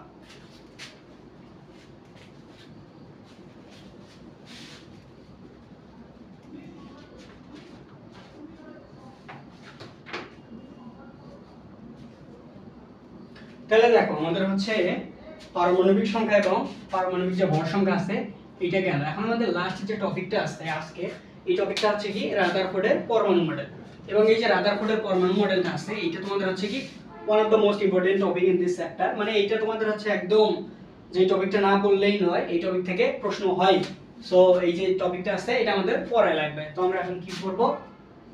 তাহলে দেখো আমাদের হচ্ছে পারমাণবিক সংখ্যা এবং পারমাণবিক যে ভর সংখ্যা আছে এটা গেল। এখন আমাদের লাস্ট যে টপিকটা আছে আজকে, এই টপিকটা হচ্ছে কি রাদারফোর্ডের পরমাণু মডেল। এবং এই যে রাদারফোর্ডের পরমাণু মডেলটা আছে এটা তোমাদের হচ্ছে কি one of the most important topic in this chapter. মানে এইটা তোমাদের হচ্ছে একদম যে টপিকটা না পড়লেই নয়, এই টপিক থেকে প্রশ্ন হয়। সো এই যে টপিকটা আছে এটা আমাদের পড়ায় লাগবে। তো আমরা এখন কি করব?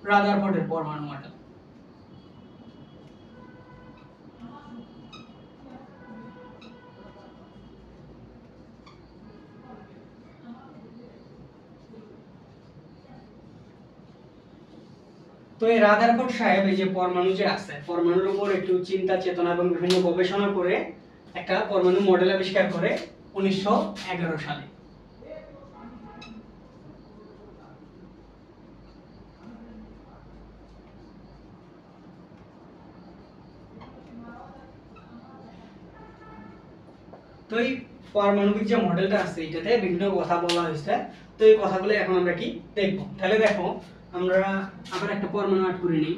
রাদারফোর্ডের পরমাণু মডেল। তো এই রাদারফোর্ড সাহেব এই যে পরমাণু যে আছে, পরমাণুর উপর একটু চিন্তা চেতনা এবং বিভিন্ন গবেষণা করে একটা পরমাণু মডেল আবিষ্কার করে 1911 সালে। তো এই পারমাণবিক যে মডেলটা আছে এটাতে বিভিন্ন কথা বলা হয়েছে। তো এই কথাগুলো এখন আমরা কি দেখব। তাহলে দেখো আমরা আবার একটা পরমাণু আট করে নিই।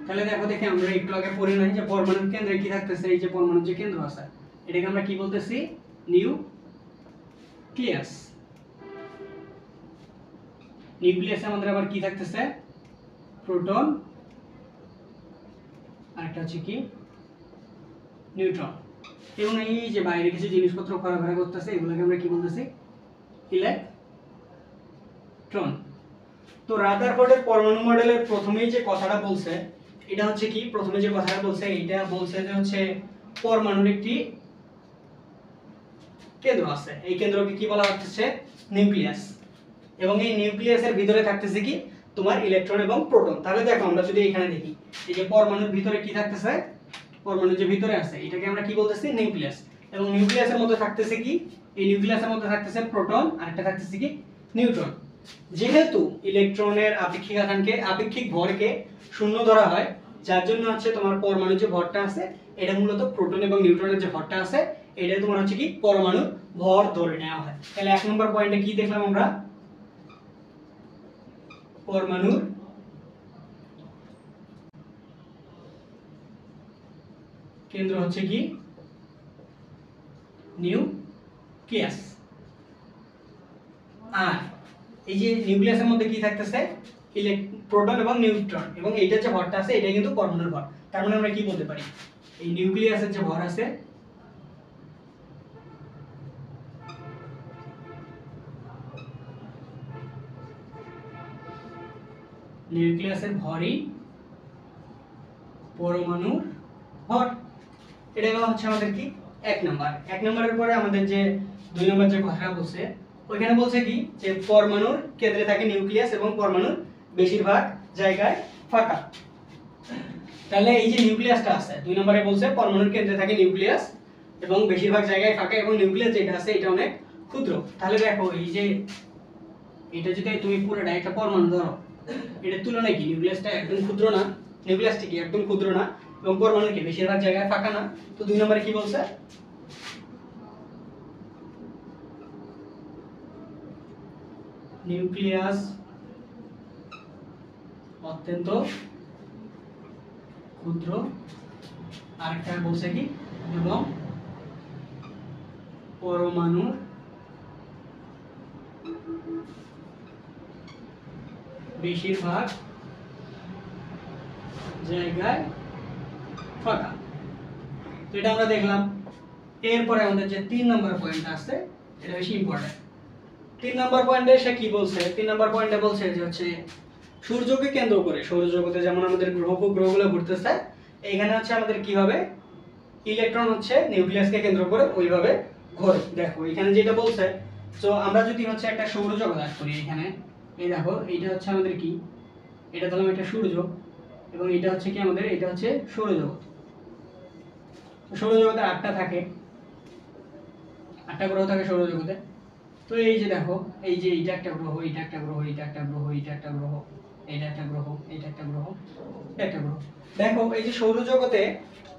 তাহলে দেখো দেখে আমরা একটু আগে পড়ে নাই যে পরমাণুর কেন্দ্রে কি থাকতেছে। এই যে পরমাণুর যে কেন্দ্র আছে এটাকে আমরা কি বলতেছি? নিউক্লিয়াস। নিউক্লিয়াসে আমাদের আবার কি থাকতেছে? প্রোটন আর একটা হচ্ছে কি নিউট্রন। এবং এই যে বাইরে কিছু জিনিসপত্র ঘোরাফেরা করতেছে এগুলোকে আমরা কি বলতেছি? ইলেকট্রন। তো রাদারফোর্ডের পরমাণু মডেলের প্রথমেই যে কথাটা বলছে এটা হচ্ছে কি, প্রথমে যে কথাটা বলছে এটা বলছে যে হচ্ছে পরমাণুর একটি কেন্দ্র আছে। এই কেন্দ্রকে কি বলা হচ্ছে? নিউক্লিয়াস। এবং এই নিউক্লিয়াসের ভিতরে থাকতেছে কি তোমার ইলেকট্রন এবং প্রোটন। তাহলে দেখো আমরা যদি এখানে দেখি এই যে পরমাণুর ভিতরে কি থাকতেছে, পরমাণু যে ভিতরে আছে এটাকে আমরা কি বলতেছি? নিউক্লিয়াস। এবং নিউক্লিয়াসের মধ্যে থাকতেছে কি? এই নিউক্লিয়াসের মধ্যে থাকতেছে প্রোটন আর একটা থাকতেছে কি নিউট্রন। যেহেতু ইলেকট্রনের আপেক্ষিক ভরকে শূন্য ধরা হয়, যার জন্য হচ্ছে তোমার পরমাণুর যে ভরটা আছে এটা মূলত প্রোটন এবং নিউট্রনের যে ভরটা আছে এটা তোমার হচ্ছে কি পরমাণুর ভর ধরে নেওয়া হয়। তাহলে 1 নম্বর পয়েন্টে কি দেখলাম আমরা, পরমাণুর কেন্দ্র হচ্ছে কি নিউক্লিয়াস। আর এই যে নিউক্লিয়াসের মধ্যে কি থাকতেছে, প্রোটন এবং নিউট্রন, এবং এইটার যে ভরটা আছে এটা কিন্তু পরমাণুর ভর। তার মানে আমরা কি বলতে পারি, এই নিউক্লিয়াসের যে ভর আছে নিউক্লিয়াসের ভরই পরমাণুর ভর। এটা গেল হচ্ছে আমাদের কি 1 নাম্বার। 1 নাম্বারের পরে আমাদের যে 2 নাম্বার যে কথাটা বলছে ওইখানে বলছে কি যে পরমাণুর কেন্দ্রে থাকে নিউক্লিয়াস এবং পরমাণুর বেশিরভাগ জায়গায় ফাঁকা। তাহলে এই যে নিউক্লিয়াসটা আছে 2 নম্বরে বলছে পরমাণুর কেন্দ্রে থাকে নিউক্লিয়াস এবং বেশিরভাগ জায়গায় ফাঁকা, এবং নিউক্লিয়াস যেটা আছে এটা অনেক ক্ষুদ্র। তাহলে দেখো এই যে এটা যদি তুমি পুরোটা একটা পরমাণু ধরো, এটার তুলনায় কি নিউক্লিয়াসটা একদম ক্ষুদ্র না, নিউক্লিয়াসটা কি একদম ক্ষুদ্র না এবং পরমাণু কি বেশিরভাগ জায়গায় ফাঁকা না। তো 2 নম্বরে কি বলছে, নিউক্লিয়াস অত্যন্ত ক্ষুদ্র, আরেকটা বলছে কি এবং পরমাণুর বেশিরভাগ জায়গায় ফাঁকা। তো এটা আমরা দেখলাম। এরপরে আমাদের যে 3 নম্বর পয়েন্ট আছে এটা বেশি ইম্পর্টেন্ট। 3 নম্বর পয়েন্টে সে কি বলছে, 3 নম্বর পয়েন্টে বলছে যে হচ্ছে সূর্যকে কেন্দ্র করে সৌরজগতে যেমন আমাদের গ্রহগুলো ঘুরতেছে, এইখানে হচ্ছে আমাদের কি হবে, ইলেকট্রন হচ্ছে নিউক্লিয়াসকে কেন্দ্র করে ওইভাবে ঘোরে। দেখো এখানে যেটা বলছে, তো আমরা যদি হচ্ছে একটা সৌরজগৎ আঁক করি এখানে, এই দেখো এইটা হচ্ছে আমাদের কি, এটা ধরলাম একটা সূর্য এবং এটা হচ্ছে কি আমাদের, এটা হচ্ছে সৌরজগৎ। সৌরজগতে 8টা থাকে, 8টা গ্রহ থাকে সৌরজগতে। তো এই যে দেখো এই যে এইটা একটা গ্রহ, এইটা একটা গ্রহ, এইটা একটা গ্রহ, এইটা একটা গ্রহ, এইটা একটা গ্রহ, এইটা একটা গ্রহ, একটা গ্রহ। দেখো এই যে সৌরজগতে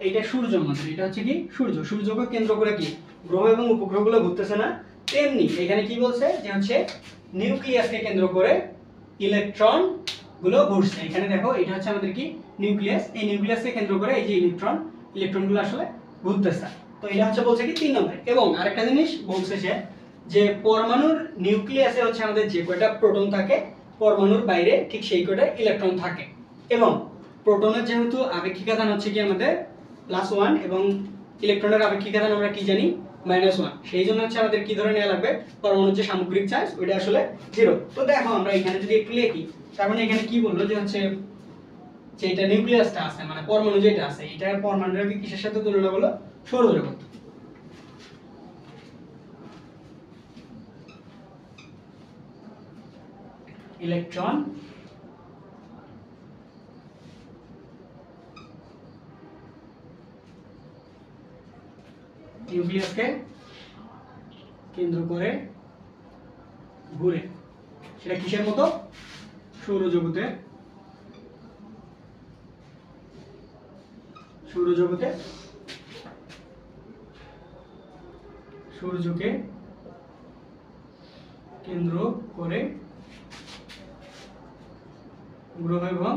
এইটা সূর্য, আমাদের এটা হচ্ছে কি সূর্য, সূর্যকে কেন্দ্র করে কি গ্রহ এবং উপগ্রহগুলো ঘুরতেছে না, তেমনি এখানে কি বলছে যে হচ্ছে নিউক্লিয়াসকে কেন্দ্র করে ইলেকট্রন গুলো ঘুরছে। এখানে দেখো এটা হচ্ছে আমাদের কি নিউক্লিয়াস, এই নিউক্লিয়াসকে কেন্দ্র করে এই যে ইলেকট্রনগুলো আসলে ঘুরতেছে। তো এটা হচ্ছে বলছে কি 3 নম্বরে। এবং আরেকটা জিনিস বলছে সে যে পরমাণুর নিউক্লিয়াসে হচ্ছে আমাদের যে কয়টা প্রোটন থাকে পরমাণুর বাইরে ঠিক সেই কয়টা ইলেকট্রন থাকে, এবং প্রোটনের যেহেতু আপেক্ষিক আধান হচ্ছে কি আমাদের +1 এবং ইলেকট্রনের আপেক্ষিক আধান আমরা কি জানি -1, সেই জন্য হচ্ছে আমাদের কি ধরে নেওয়া লাগবে, পরমাণুর যে সামগ্রিক চার্জ ওইটা আসলে 0। তো দেখো আমরা এখানে যদি একটু লিখি, তার মানে এখানে কি বললো যে হচ্ছে যেটা নিউক্লিয়াসটা আছে মানে পরমাণু যেটা আছে এটা পরমাণুটাকে কিসের সাথে তুলনা করলো, সৌরজগৎ। ইলেকট্রন নিউক্লিয়াসকে কেন্দ্র করে ঘুরে, সেটা কিসের মতো, সৌরজগতে, সৌরজগতে সূর্যকে কেন্দ্র করে গ্রহ এবং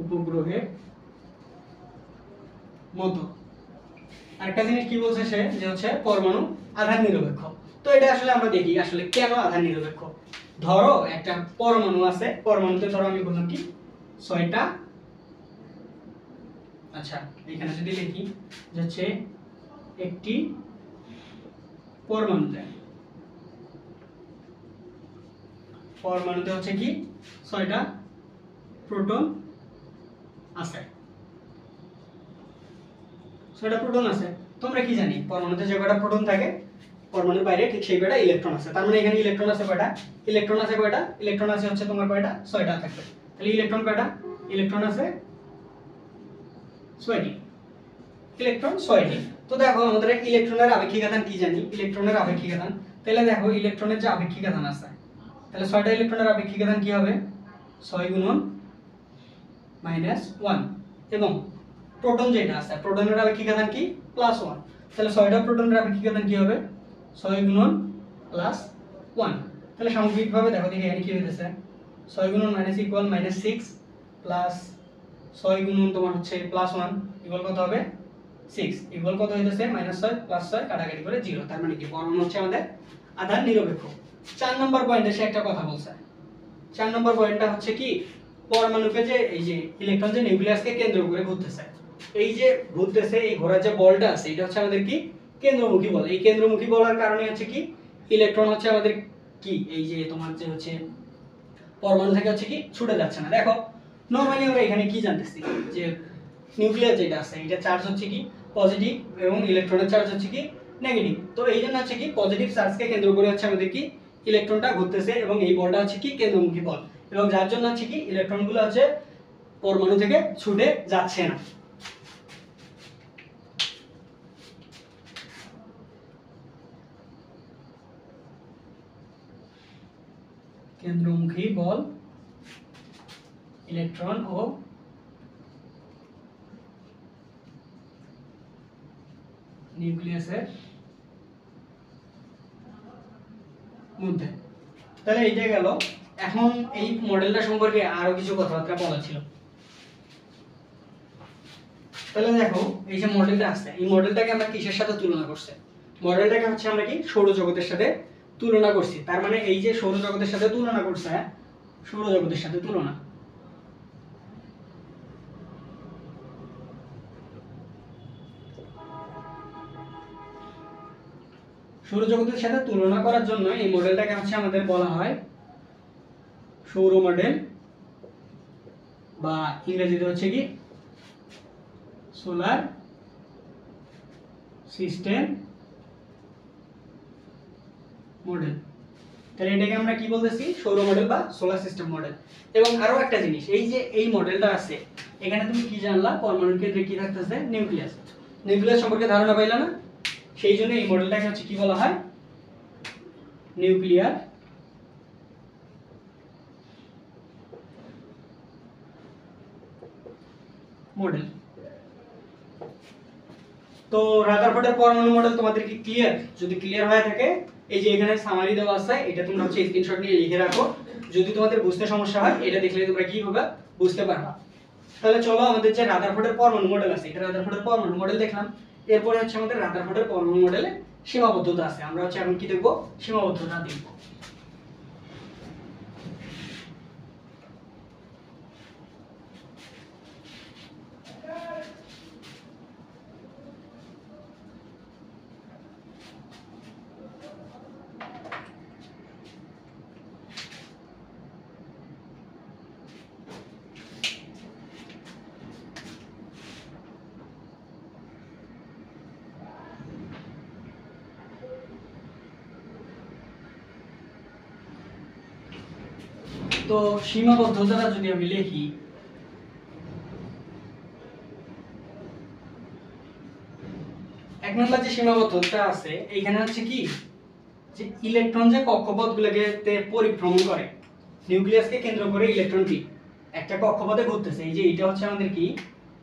উপগ্রহের মতো। আরেকটা জিনিস কি বলছে সে যে হচ্ছে পরমাণু আধান নিরপেক্ষ। তো এটা আসলে আমরা দেখি আসলে কেন আধান নিরপেক্ষ। ধরো একটা পরমাণু আছে, পরমাণুতে ধরো আমি বললাম কি 6টা, আচ্ছা এখানে যদি লিখি যে হচ্ছে একটি পরমাণুতে হচ্ছে কি 6টা প্রোটন আছে, 6টা প্রোটন আছে। তোমরা কি জানি পরমাণুতে যে কয়টা প্রোটন থাকে পরমাণুর বাইরে ঠিক সেই কয়টা ইলেকট্রন আছে। তার মানে এখানে ইলেকট্রন আছে কয়টা, ইলেকট্রন আছে কয়টা, ইলেকট্রন আছে হচ্ছে তোমার কয়টা, 6টা থাকবে। তাহলে ইলেকট্রন কয়টা, ইলেকট্রন আছে 6টি, ইলেকট্রন 6টি। তো দেখো আমাদের ইলেকট্রনের আপেক্ষিক আধান কি জানি, ইলেকট্রনের আপেক্ষিক আধান। তাহলে দেখো ইলেকট্রনের যে আপেক্ষিক আধান আছে, তাহলে 6টা ইলেকট্রনের আপেক্ষিক আধান কি হবে, 6 × -1 এবং প্রোটন যেটা আছে প্রোটনের আপেক্ষিক আধান কি +1, তাহলে 6টা প্রোটনের আপেক্ষিক আধান কি হবে 6 গুণন +1। তাহলে সামগ্রিকভাবে দেখো দেখি এখানে কি হইতেছে 6 গুণন মাইনাস ইকুয়াল -6 প্লাস 6 গুণন তোমার হচ্ছে +1 ইকুয়াল কত হবে 6 ইকুয়াল কত হইতেছে -6 +6 কাটাকাটি করে 0। তার মানে কি পরমাণু হচ্ছে আমাদের আধান নিরপেক্ষ। 4 নম্বর পয়েন্টে সে একটা কথা বলছে। 4 নম্বর পয়েন্টটা হচ্ছে কি পরমাণুকে যে এই যে ইলেকট্রন যে নিউক্লিয়াসকে কেন্দ্র করে ঘুরতেছে, এই যে ঘুরতেছে এই ঘোরার যে বলটা আছে এটা হচ্ছে আমাদের কি কেন্দ্রমুখী বল। এই কেন্দ্রমুখী বলার কারণে হচ্ছে কি ইলেকট্রন হচ্ছে আমাদের কি এই যে তোমার যে হচ্ছে পরমাণু থেকে হচ্ছে কি ছুটে যাচ্ছে না। দেখো নরমালি আমরা এখানে কি জানতেছি যে নিউক্লিয়াস যেটা আছে এটা চার্জ হচ্ছে কি পজিটিভ এবং ইলেকট্রনের চার্জ হচ্ছে কি নেগেটিভ। তো এই জন্য হচ্ছে কি পজিটিভ চার্জকে কেন্দ্র করে হচ্ছে আমাদের কি ইলেকট্রনটা ঘুরতেছে এবং এই বলটা হচ্ছে কি কেন্দ্রমুখী বল এবং যার জন্য হচ্ছে কি ইলেকট্রনগুলো হচ্ছে পরমাণু থেকে ছুটে যাচ্ছে না। কেন্দ্রমুখী বল ইলেকট্রন ও নিউক্লিয়াসের মধ্যে। তাহলে এইটা গেল। এখন এই মডেলটা সম্পর্কে আরো কিছু কথাবার্তা বলা ছিল। তাহলে দেখো এই যে মডেলটা আছে এই মডেলটাকে আমরা কিসের সাথে তুলনা করছি? মডেলটাকে হচ্ছে আমরা কি সৌরজগতের সাথে তুলনা করছি। তার মানে এই যে সৌরজগতের সাথে তুলনা করছে, সৌরজগতের সাথে তুলনা। সৌরজগতের সাথে তুলনা করার জন্য এই মডেলটাকে হচ্ছে আমাদের বলা হয় সৌর মডেল বা ইংরেজিতে হচ্ছে কি সোলার সিস্টেম মডেল। তাহলে এটাকে আমরা কি বলতেছি সৌর মডেল বা সোলার সিস্টেম মডেল। এবং আরো একটা জিনিস এই যে এই মডেলটা আছে এখানে তুমি কি জানলা পরমাণুর কেন্দ্রে কি থাকতেছে নিউক্লিয়াস। নিউক্লিয়াস সম্পর্কে ধারণা পাইলা না? সেই জন্য এই মডেলটাকে হচ্ছে কি বলা হয় নিউক্লিয়ার মডেল। তো রাদারফোর্ডের পরমাণু মডেল তোমাদের কি ক্লিয়ার? যদি ক্লিয়ার হয়ে থাকে এই যে এখানে সামারি দেওয়া আছে এটা তোমরা হচ্ছে স্ক্রিনশট নিয়ে লিখে রাখো। যদি তোমাদের বুঝতে সমস্যা হয় এটা দেখলে তোমরা কি হবে বুঝতে পারবা। তাহলে চলো আমাদের যে রাদারফোর্ডের পরমাণু মডেল আছে এটা রাদারফোর্ডের পরমাণু মডেল দেখলাম। এরপরে হচ্ছে আমাদের রাদারফোর্ডের পরমাণু মডেলে সীমাবদ্ধতা আছে। আমরা হচ্ছে এখন কি দেখব সীমাবদ্ধতা দেখব। তো সীমাবদ্ধতাটা যদি আমি লিখি এক নম্বর যে সীমাবদ্ধতা আছে এইখানে হচ্ছে কি যে ইলেকট্রন যে কক্ষপথগুলোকে পরিভ্রমণ করে নিউক্লিয়াসকে কেন্দ্র করে ইলেকট্রনটি একটা কক্ষপথে ঘুরতেছে। এই যে এটা হচ্ছে আমাদের কি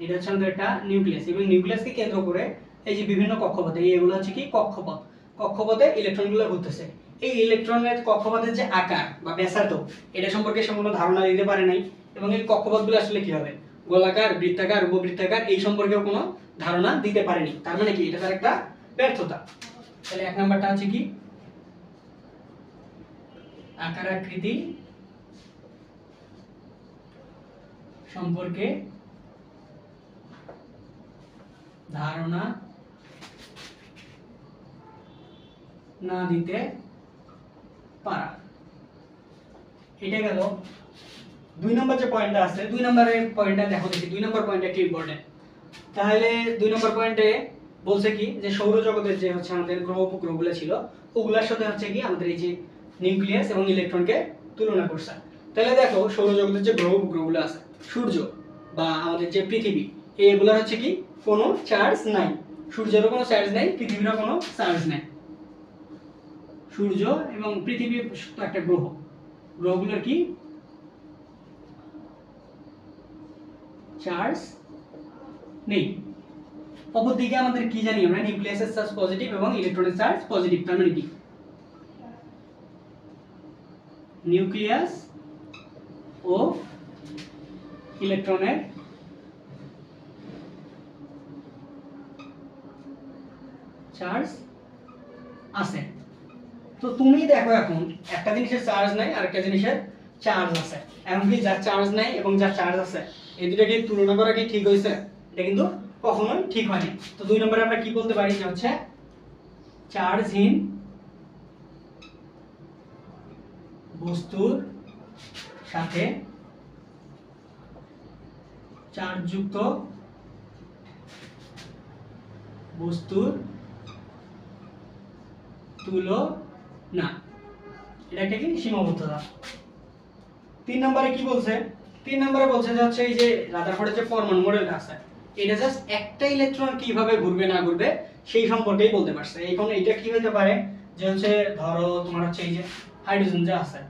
এটা হচ্ছে আমাদের একটা নিউক্লিয়াস এবং নিউক্লিয়াসকে কেন্দ্র করে এই যে বিভিন্ন কক্ষপথে এগুলো হচ্ছে কি কক্ষপথ। কক্ষপথে ইলেকট্রনগুলো ঘুরতেছে। এই ইলেকট্রনের কক্ষপথের যে আকার বা ব্যাসার্ধ এটা সম্পর্কে সে কোনো ধারণা দিতে পারে নাই এবং এই কক্ষপথগুলো আসলে কি হবে গোলাকার বৃত্তাকার উপবৃত্তাকার এই সম্পর্কেও কোনো ধারণা দিতে পারেনি। তার মানে কি এটা তার একটা ব্যর্থতা। তাহলে এক নাম্বারটা হচ্ছে কি আকার আকৃতি সম্পর্কে ধারণা না দিতে পারা। এটা গেল। দুই নম্বর যে পয়েন্টটা আছে দুই নম্বরের পয়েন্টটা দেখো দেখি দুই নম্বর পয়েন্টটা কি ইম্পর্টেন্ট। তাহলে দুই নম্বর পয়েন্টে বলছে কি যে সৌরজগতের যে হচ্ছে আমাদের গ্রহ উপগ্রহগুলো ছিল ওগুলোর সাথে হচ্ছে কি আমাদের এই যে নিউক্লিয়াস এবং ইলেকট্রনকে তুলনা করছে। তাহলে দেখো সৌরজগতের যে গ্রহ উপগ্রহগুলো আছে সূর্য বা আমাদের যে পৃথিবী এগুলোর হচ্ছে কি কোনো চার্জ নাই। সূর্যেরও কোনো চার্জ নাই, পৃথিবীরও কোনো চার্জ নাই। সূর্য এবং পৃথিবী তো একটা গ্রহ, গ্রহগুলোর কি চার্জ নেই। অপরদিকে আমাদের কি জানি আমরা, নিউক্লিয়াসের চার্জ পজিটিভ এবং ইলেকট্রনের চার্জ পজিটিভ। তার মানে কি নিউক্লিয়াস ও ইলেকট্রনের চার্জ আছে। তো তুমি দেখো এখন একটা জিনিসের চার্জ নাই আর একটা জিনিসের চার্জ আছে, এমনকি যার চার্জ নাই এবং যার চার্জ আছে এই দুটাকে তুলনা করা কি ঠিক হয়েছে? এটা কিন্তু কখনোই ঠিক হয়নি। তো 2 নম্বরে আমরা কি বলতে পারি, যে হচ্ছে চার্জহীন বস্তুর সাথে চার্জযুক্ত বস্তুর তুলনা, এটা একটা কি সীমাবদ্ধতা। 3 নম্বরে কি বলছে? 3 নম্বরে বলছে যে হচ্ছে এই যে রাদারফোর্ডের যে পরমাণু মডেলটা আছে, এটা জাস্ট একটা ইলেকট্রন কিভাবে ঘুরবে না ঘুরবে সেই সম্পর্কেই বলতে পারছে। এখন এটা কি হতে পারে, যে হচ্ছে ধরো তোমার হচ্ছে এই যে হাইড্রোজেন যে আছে,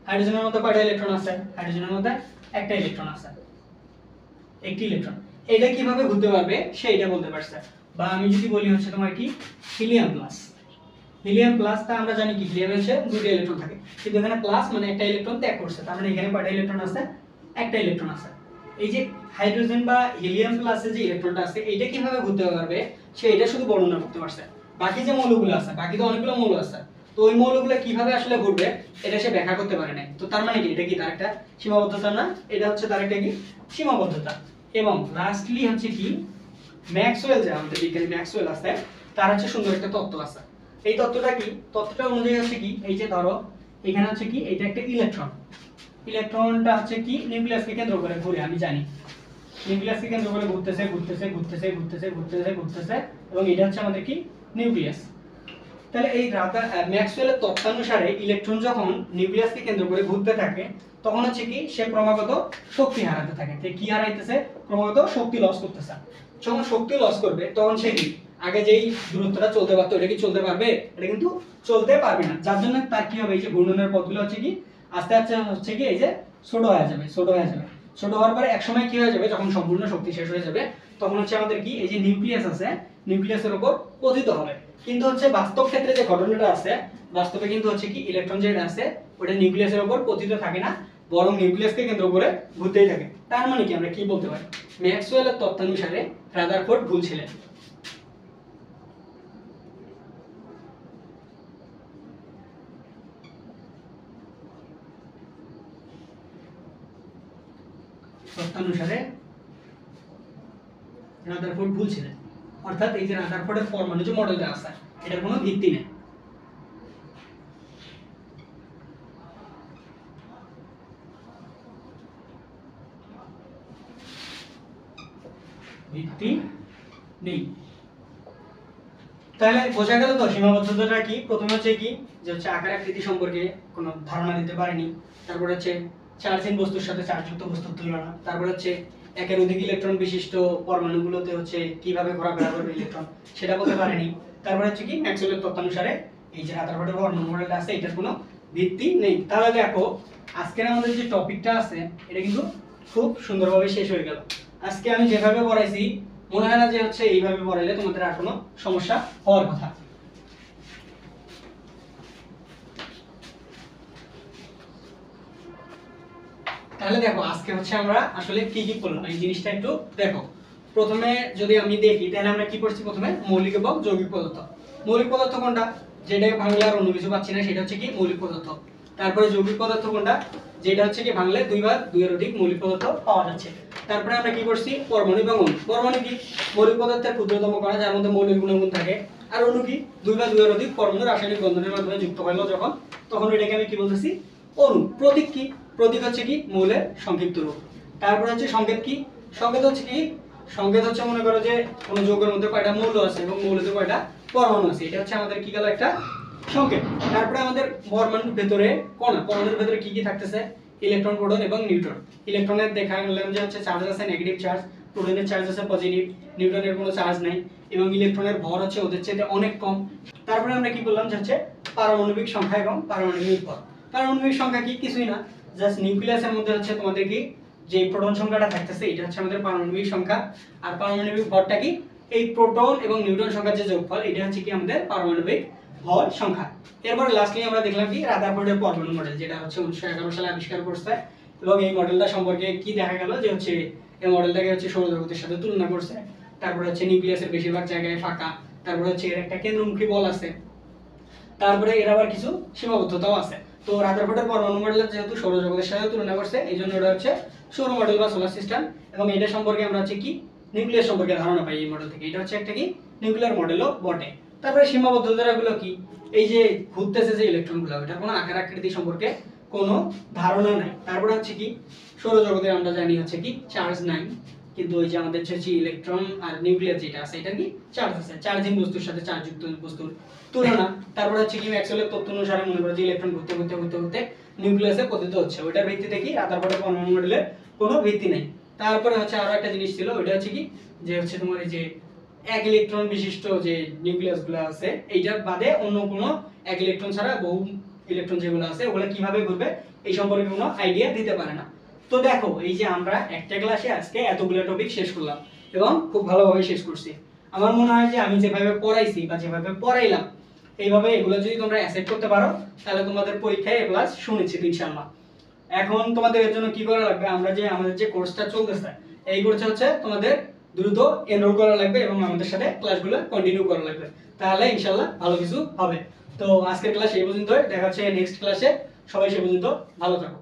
হাইড্রোজেনের মধ্যে কয়টা ইলেকট্রন আছে? হাইড্রোজেনের মধ্যে একটা ইলেকট্রন আছে, একটি ইলেকট্রন। এটা কিভাবে ঘুরতে পারবে সেইটা বলতে পারছে। বা আমি যদি বলি হচ্ছে তোমার কি হিলিয়াম প্লাস, হিলিয়াম প্লাস, তা আমরা জানি কি হিলিয়ামে হচ্ছে দুটো ইলেকট্রন থাকে, কিন্তু এখানে প্লাস মানে একটা ইলেকট্রন ত্যাগ করছে, তার মানে এখানে কয়টা ইলেকট্রন আছে? একটা ইলেকট্রন আছে। এই যে হাইড্রোজেন বা হিলিয়াম প্লাসে যে ইলেকট্রনটা আছে এটা কিভাবে ঘুরতে পারবে সে এটা শুধু বর্ণনা করতে পারছে। বাকি যে মৌলগুলো আছে, বাকি তো অনেকগুলো মৌল আছে, তো ওই মৌলগুলো কিভাবে আসলে ঘুরবে এটা সে ব্যাখ্যা করতে পারে নাই। তো তার মানে কি এটা কি তার একটা সীমাবদ্ধতা না? এটা হচ্ছে তার একটা কি সীমাবদ্ধতা। এবং লাস্টলি হচ্ছে কি ম্যাক্সওয়েল, যে আমাদের বিজ্ঞানী ম্যাক্সওয়েল আছে, তার হচ্ছে সুন্দর একটা তত্ত্ব আছে। এই তত্ত্বটা কি? তত্ত্বটা অনুযায়ী হচ্ছে কি, এই যে ধরো এখানে হচ্ছে কি এটা একটা ইলেকট্রন, ইলেকট্রনটা হচ্ছে কি নিউক্লিয়াসকে কেন্দ্র করে ঘুরে, আমি জানি নিউক্লিয়াসকে কেন্দ্র করে ঘুরতেছে ঘুরতেছে ঘুরতেছে ঘুরতেছে ঘুরতেছে ঘুরতেছে, এবং এটা হচ্ছে আমাদের কি নিউক্লিয়াস। তাহলে এই ম্যাক্সওয়েলের তত্ত্বানুসারে ইলেকট্রন যখন নিউক্লিয়াসকে কেন্দ্র করে ঘুরতে থাকে তখন হচ্ছে কি সে ক্রমাগত শক্তি হারাতে থাকে। তো কি হারাইতেছে? ক্রমাগত শক্তি লস করতেছে। যখন শক্তি লস করবে তখন সে কি আগে যেই দূরত্বটা চলতে পারতো এটা কি চলতে পারবে? এটা কিন্তু চলতে পারবে না। যার জন্য তার কি হবে, এই যে ঘূর্ণনের পথগুলো হচ্ছে কি আস্তে আস্তে হচ্ছে কি এই যে ছোট হয়ে যাবে, ছোট হয়ে যাবে। ছোট হওয়ার পরে এক সময় কি হয়ে যাবে, যখন সম্পূর্ণ শক্তি শেষ হয়ে যাবে তখন হচ্ছে আমাদের কি এই যে নিউক্লিয়াস আছে, নিউক্লিয়াসের উপর পতিত হবে। কিন্তু হচ্ছে বাস্তব ক্ষেত্রে যে ঘটনাটা আছে, বাস্তবে কিন্তু হচ্ছে কি ইলেকট্রন যেটা আছে ওটা নিউক্লিয়াসের উপর পতিত থাকে না, বরং নিউক্লিয়াসকে কেন্দ্র করে ঘুরতেই থাকে। তার মানে কি আমরা কি বলতে পারি, ম্যাক্সওয়েলের তত্ত্বানুসারে রাদারফোর্ড ভুল ছিলেন। তত্ত্বানুসারে রাদারফোর্ড ভুল ছিলেন, অর্থাৎ এই যে রাদারফোর্ডের পরমাণু যে মডেলটা আছে এটার কোনো ভিত্তি নেই। ভিত্তি নেই। তাহলে বোঝা গেল তো সীমাবদ্ধতাটা কি। প্রথমে হচ্ছে কি যে হচ্ছে আকার আকৃতি সম্পর্কে কোনো ধারণা দিতে পারেনি, তারপর হচ্ছে চার্জহীন বস্তুর সাথে চার্জযুক্ত বস্তুর তুলনা, তারপর হচ্ছে একের অধিক ইলেকট্রন বিশিষ্ট পরমাণুগুলোতে হচ্ছে কিভাবে ঘোরাফেরা করবে ইলেকট্রন সেটা বলতে পারেনি। তারপর হচ্ছে কি ম্যাক্সওয়েলের তত্ত্বানুসারে এই যে রাদারফোর্ডের পরমাণু মডেলটা আছে এটার কোনো ভিত্তি নেই। তাহলে দেখো আজকের আমাদের যে টপিকটা আছে এটা কিন্তু খুব সুন্দরভাবে শেষ হয়ে গেল। আজকে আমি যেভাবে পড়াইছি মনে হয় না যে হচ্ছে এইভাবে পড়াইলে তোমাদের আর কোনো সমস্যা হওয়ার কথা। তাহলে দেখো আজকে হচ্ছে আমরা আসলে কি কি করলাম এই জিনিসটা একটু দেখো। প্রথমে যদি আমি দেখি তাহলে আমরা কি করছি, প্রথমে মৌলিক এবং যৌগিক পদার্থ। মৌলিক পদার্থ কোনটা? যেটাকে ভাঙলে আর অন্য কিছু পাচ্ছি না সেটা হচ্ছে কি মৌলিক পদার্থ। তারপরে যৌগিক পদার্থ কোনটা? যেটা হচ্ছে কি ভাঙলে দুই বা দুইয়ের অধিক মৌলিক পদার্থ পাওয়া যাচ্ছে। তারপরে আমরা কি করছি পরমাণু এবং অণু। পরমাণু কি মৌলিক পদার্থের ক্ষুদ্রতম কণা যার মধ্যে মৌলিক গুণাগুণ থাকে। আর অণু কি দুই বা দুইয়ের অধিক পরমাণু রাসায়নিক বন্ধনের মাধ্যমে যুক্ত হলো যখন, তখন এটাকে আমি কি বলতেছি অণু। প্রতীক কি? প্রতীক হচ্ছে কি মৌলের সংক্ষিপ্ত রূপ। তারপর হচ্ছে সংকেত কি? সংকেত হচ্ছে কি? সংকেত হচ্ছে মনে করো যে কোন যৌগের মধ্যে কয়টা মৌল আছে এবং মৌলতে কয়টা পরমাণু আছে, এটা হচ্ছে আমাদের কি গেল একটা সংকেত। তারপরে আমাদের পরমাণুর ভেতরে কণা, পরমাণুর ভেতরে কি কি থাকতেছে ইলেকট্রন, প্রোটন এবং নিউট্রন। ইলেকট্রনের দেখালাম যে হচ্ছে চার্জ আছে নেগেটিভ চার্জ, প্রোটনের চার্জ আছে পজিটিভ, নিউট্রনের কোনো চার্জ নাই এবং ইলেকট্রনের ভর হচ্ছে ওদের চেয়ে অনেক কম। তারপরে আমরা কি বললাম যে হচ্ছে পারমাণবিক সংখ্যা এবং পারমাণবিক ভর। পারমাণবিক সংখ্যা কি? কিছুই না, জাস্ট নিউক্লিয়াসের মধ্যে হচ্ছে তোমাদের কি যে প্রোটন সংখ্যাটা থাকতেছে এটা হচ্ছে আমাদের পারমাণবিক সংখ্যা। আর পারমাণবিক ভরটা কি, এই প্রোটন এবং নিউট্রন সংখ্যার যে যোগফল এটা হচ্ছে কি আমাদের পারমাণবিক ভর সংখ্যা। এরপর লাস্টলি আমরা দেখলাম কি রাদারফোর্ডের পরমাণু মডেল, যেটা হচ্ছে 1911 সালে আবিষ্কার করছে। এবং এই মডেলটা সম্পর্কে কি দেখা গেল যে হচ্ছে এই মডেলটাকে হচ্ছে সৌরজগতের সাথে তুলনা করছে। তারপর হচ্ছে নিউক্লিয়াসের বেশিরভাগ জায়গায় ফাঁকা, তারপর হচ্ছে এর একটা কেন্দ্রমুখী বল আছে, তারপরে এর আবার কিছু সীমাবদ্ধতাও আছে। তো রাদারফোর্ডের পরমাণু মডেল যেহেতু সৌরজগতের সাথে তুলনা করছে, এই জন্য এটা হচ্ছে সৌর মডেল বা সোলার সিস্টেম। এবং এটা সম্পর্কে আমরা হচ্ছে কি নিউক্লিয়াস সম্পর্কে ধারণা পাই এই মডেল থেকে। এটা হচ্ছে একটা কি নিউক্লিয়ার মডেলও বটে। তারপরে সীমাবদ্ধতাগুলো কি, এই যে ঘুরতেছে যে ইলেকট্রনগুলো, এটার কোনো আকার আকৃতি সম্পর্কে কোনো ধারণা নাই। তারপরে হচ্ছে কি সৌরজগতে আমরা জানি হচ্ছে কি চার্জ নাই, কিন্তু ওই যে আমাদের হচ্ছে ইলেকট্রন আর নিউক্লিয়াস যেটা আছে এটা কি চার্জ আছে, চার্জিং বস্তুর সাথে চার্জযুক্ত বস্তুর তুলনা। তারপর হচ্ছে কি ম্যাক্সওয়েলের তত্ত্ব অনুসারে মনে করো যে ইলেকট্রন ঘুরতে ঘুরতে ঘুরতে ঘুরতে নিউক্লিয়াসে পতিত হচ্ছে, ওইটার ভিত্তিতে কি রাদারফোর্ডের পরমাণু মডেলের কোনো ভিত্তি নেই। তারপরে হচ্ছে আরো একটা জিনিস ছিল, ওইটা হচ্ছে কি যে হচ্ছে তোমার এই যে এক ইলেকট্রন বিশিষ্ট যে নিউক্লিয়াসগুলো আছে এইটার বাদে অন্য কোনো এক ইলেকট্রন ছাড়া বহু ইলেকট্রন যেগুলো আছে ওগুলো কিভাবে ঘুরবে এই সম্পর্কে কোনো আইডিয়া দিতে পারে না। তো দেখো এই যে আমরা একটা ক্লাসে আজকে এতগুলো টপিক শেষ করলাম এবং খুব ভালোভাবে শেষ করছি। আমার মনে হয় যে আমি যেভাবে পড়াইছি বা যেভাবে পড়াইলাম এইভাবে এগুলো যদি তোমরা অ্যাসেপ্ট করতে পারো তাহলে তোমাদের পরীক্ষায় এ প্লাস সুনিশ্চিত ইনশাআল্লাহ। এখন তোমাদের এর জন্য কি করা লাগবে, আমরা যে আমাদের যে কোর্সটা চলতেছে এই কোর্সে হচ্ছে তোমাদের দ্রুত এনরোল করা লাগবে এবং আমাদের সাথে ক্লাসগুলো কন্টিনিউ করা লাগবে, তাহলে ইনশাআল্লাহ ভালো কিছু হবে। তো আজকের ক্লাস এই পর্যন্তই, দেখা হচ্ছে নেক্সট ক্লাসে। সবাই সে পর্যন্ত ভালো থাকো।